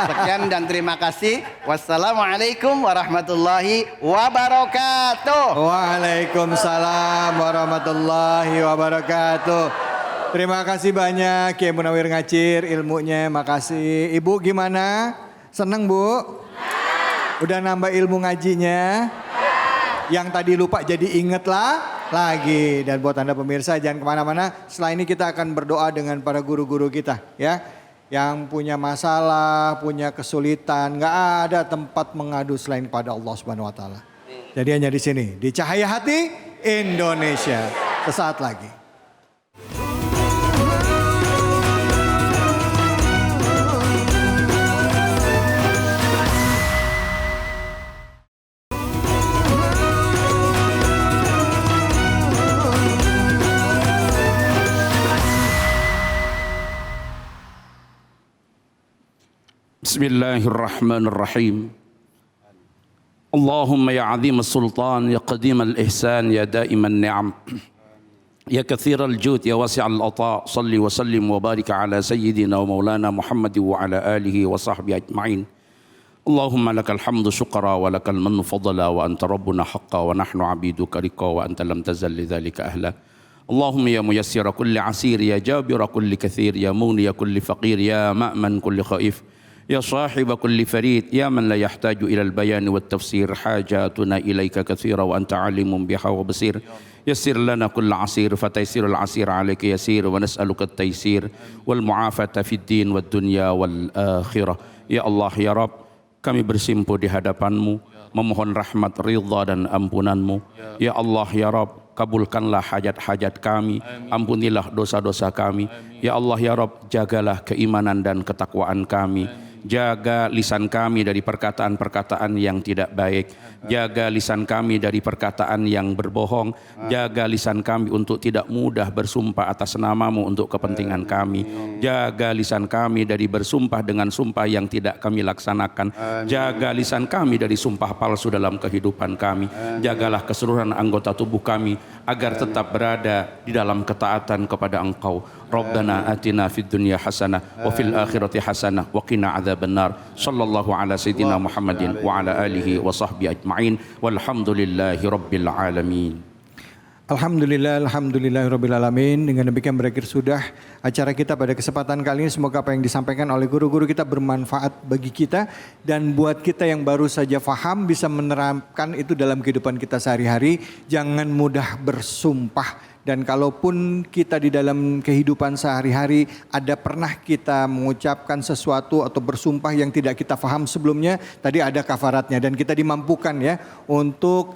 Sekian dan terima kasih. Wassalamualaikum warahmatullahi wabarakatuh. Waalaikumsalam warahmatullahi wabarakatuh. Terima kasih banyak Kiai Munawir Ngacir ilmunya, makasih. Ibu gimana? Seneng Bu? Udah nambah ilmu ngajinya? Yang tadi lupa jadi inget lah lagi. Dan buat Anda pemirsa jangan kemana-mana. Setelah ini kita akan berdoa dengan para guru-guru kita ya. Yang punya masalah, punya kesulitan, nggak ada tempat mengadu selain pada Allah Subhanahu Wa Taala. Jadi hanya di sini, di Cahaya Hati Indonesia. Sesaat lagi. Bismillahirrahmanirrahim. Allahumma ya azim as-sultan, ya qadim al-ihsan, ya daim al-ni'am, ya kathir al-jud, ya wasi' al-ata, salli wa sallim wa barik ala sayyidina wa maulana Muhammad wa ala alihi wa sahbihi ajma'in. Allahumma lakal hamdu syukra wa lakal mannu fadla wa anta rabbuna haqqa wa nahnu abiduka riqa wa anta lam tazal lidhalika ahla. Allahumma ya muyassira kulli asir, ya jabira kulli kathir, ya muniya kulli faqir, ya ma'man kulli khaif, يا صاحب كل فريد يا من لا يحتاج إلى البيان والتفسير حاجاتنا إليك كثيرة وأنت عليم بها وبصير يسر لنا كل عسير فتيسير العسير عليك يسير ونسألك التيسير والمعافاة في الدين والدنيا والآخرة يا الله يا رب kami bersimpuh di hadapan-Mu memohon rahmat ridha dan ampunan-Mu ya Allah ya Rabb kabulkanlah hajat-hajat kami ampunilah dosa-dosa kami ya Allah ya Rabb jagalah keimanan dan ketakwaan kami. Jaga lisan kami dari perkataan-perkataan yang tidak baik. Jaga lisan kami dari perkataan yang berbohong. Jaga lisan kami untuk tidak mudah bersumpah atas nama-Mu untuk kepentingan kami. Jaga lisan kami dari bersumpah dengan sumpah yang tidak kami laksanakan. Jaga lisan kami dari sumpah palsu dalam kehidupan kami. Jagalah keseluruhan anggota tubuh kami agar tetap berada di dalam ketaatan kepada Engkau. Rabbana atina fid dunya hasanah wa fil akhirati hasanah wa qina adzabannar. Sallallahu ala sayyidina Muhammadin wa ala alihi wa sahbihi ajma'in. Walhamdulillahi rabbil alamin. Alhamdulillahirabbil alamin. Dengan demikian berakhir sudah acara kita pada kesempatan kali ini. Semoga apa yang disampaikan oleh guru-guru kita bermanfaat bagi kita dan buat kita yang baru saja faham bisa menerapkan itu dalam kehidupan kita sehari-hari. Jangan mudah bersumpah. Dan kalaupun kita di dalam kehidupan sehari-hari ada pernah kita mengucapkan sesuatu atau bersumpah yang tidak kita faham sebelumnya, tadi ada kafaratnya dan kita dimampukan ya untuk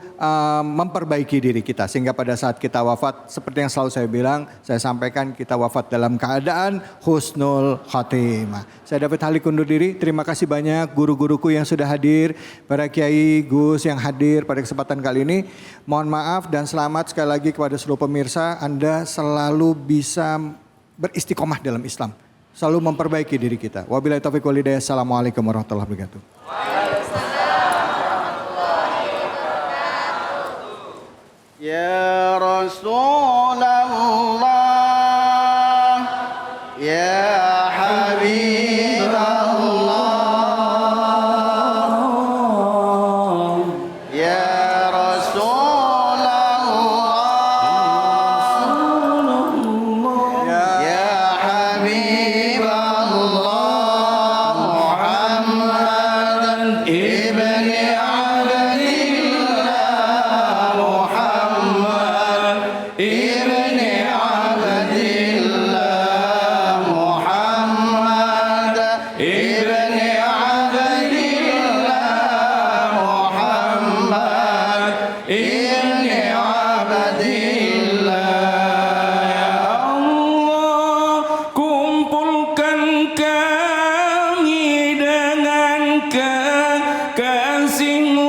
memperbaiki diri kita sehingga pada saat kita wafat seperti yang selalu saya bilang, saya sampaikan kita wafat dalam keadaan husnul khatimah. Saya David Halik undur diri. Terima kasih banyak guru-guruku yang sudah hadir, para kiai, Gus yang hadir pada kesempatan kali ini. Mohon maaf dan selamat sekali lagi kepada seluruh pemirsa. Anda selalu bisa beristiqomah dalam Islam. Selalu memperbaiki diri kita. Wabillahi taufiq wal hidayah. Assalamualaikum warahmatullahi wabarakatuh. Ya Rasulullah, ya Habiballah, ya Rasulullah, ya Habiballah, Muhammad ibni Abdillah, Muhammad ibni Abdillah, Muhammad ibni Abdillah, Muhammad ibni Abdillah. Ya Allah, kumpulkan kami dengan sing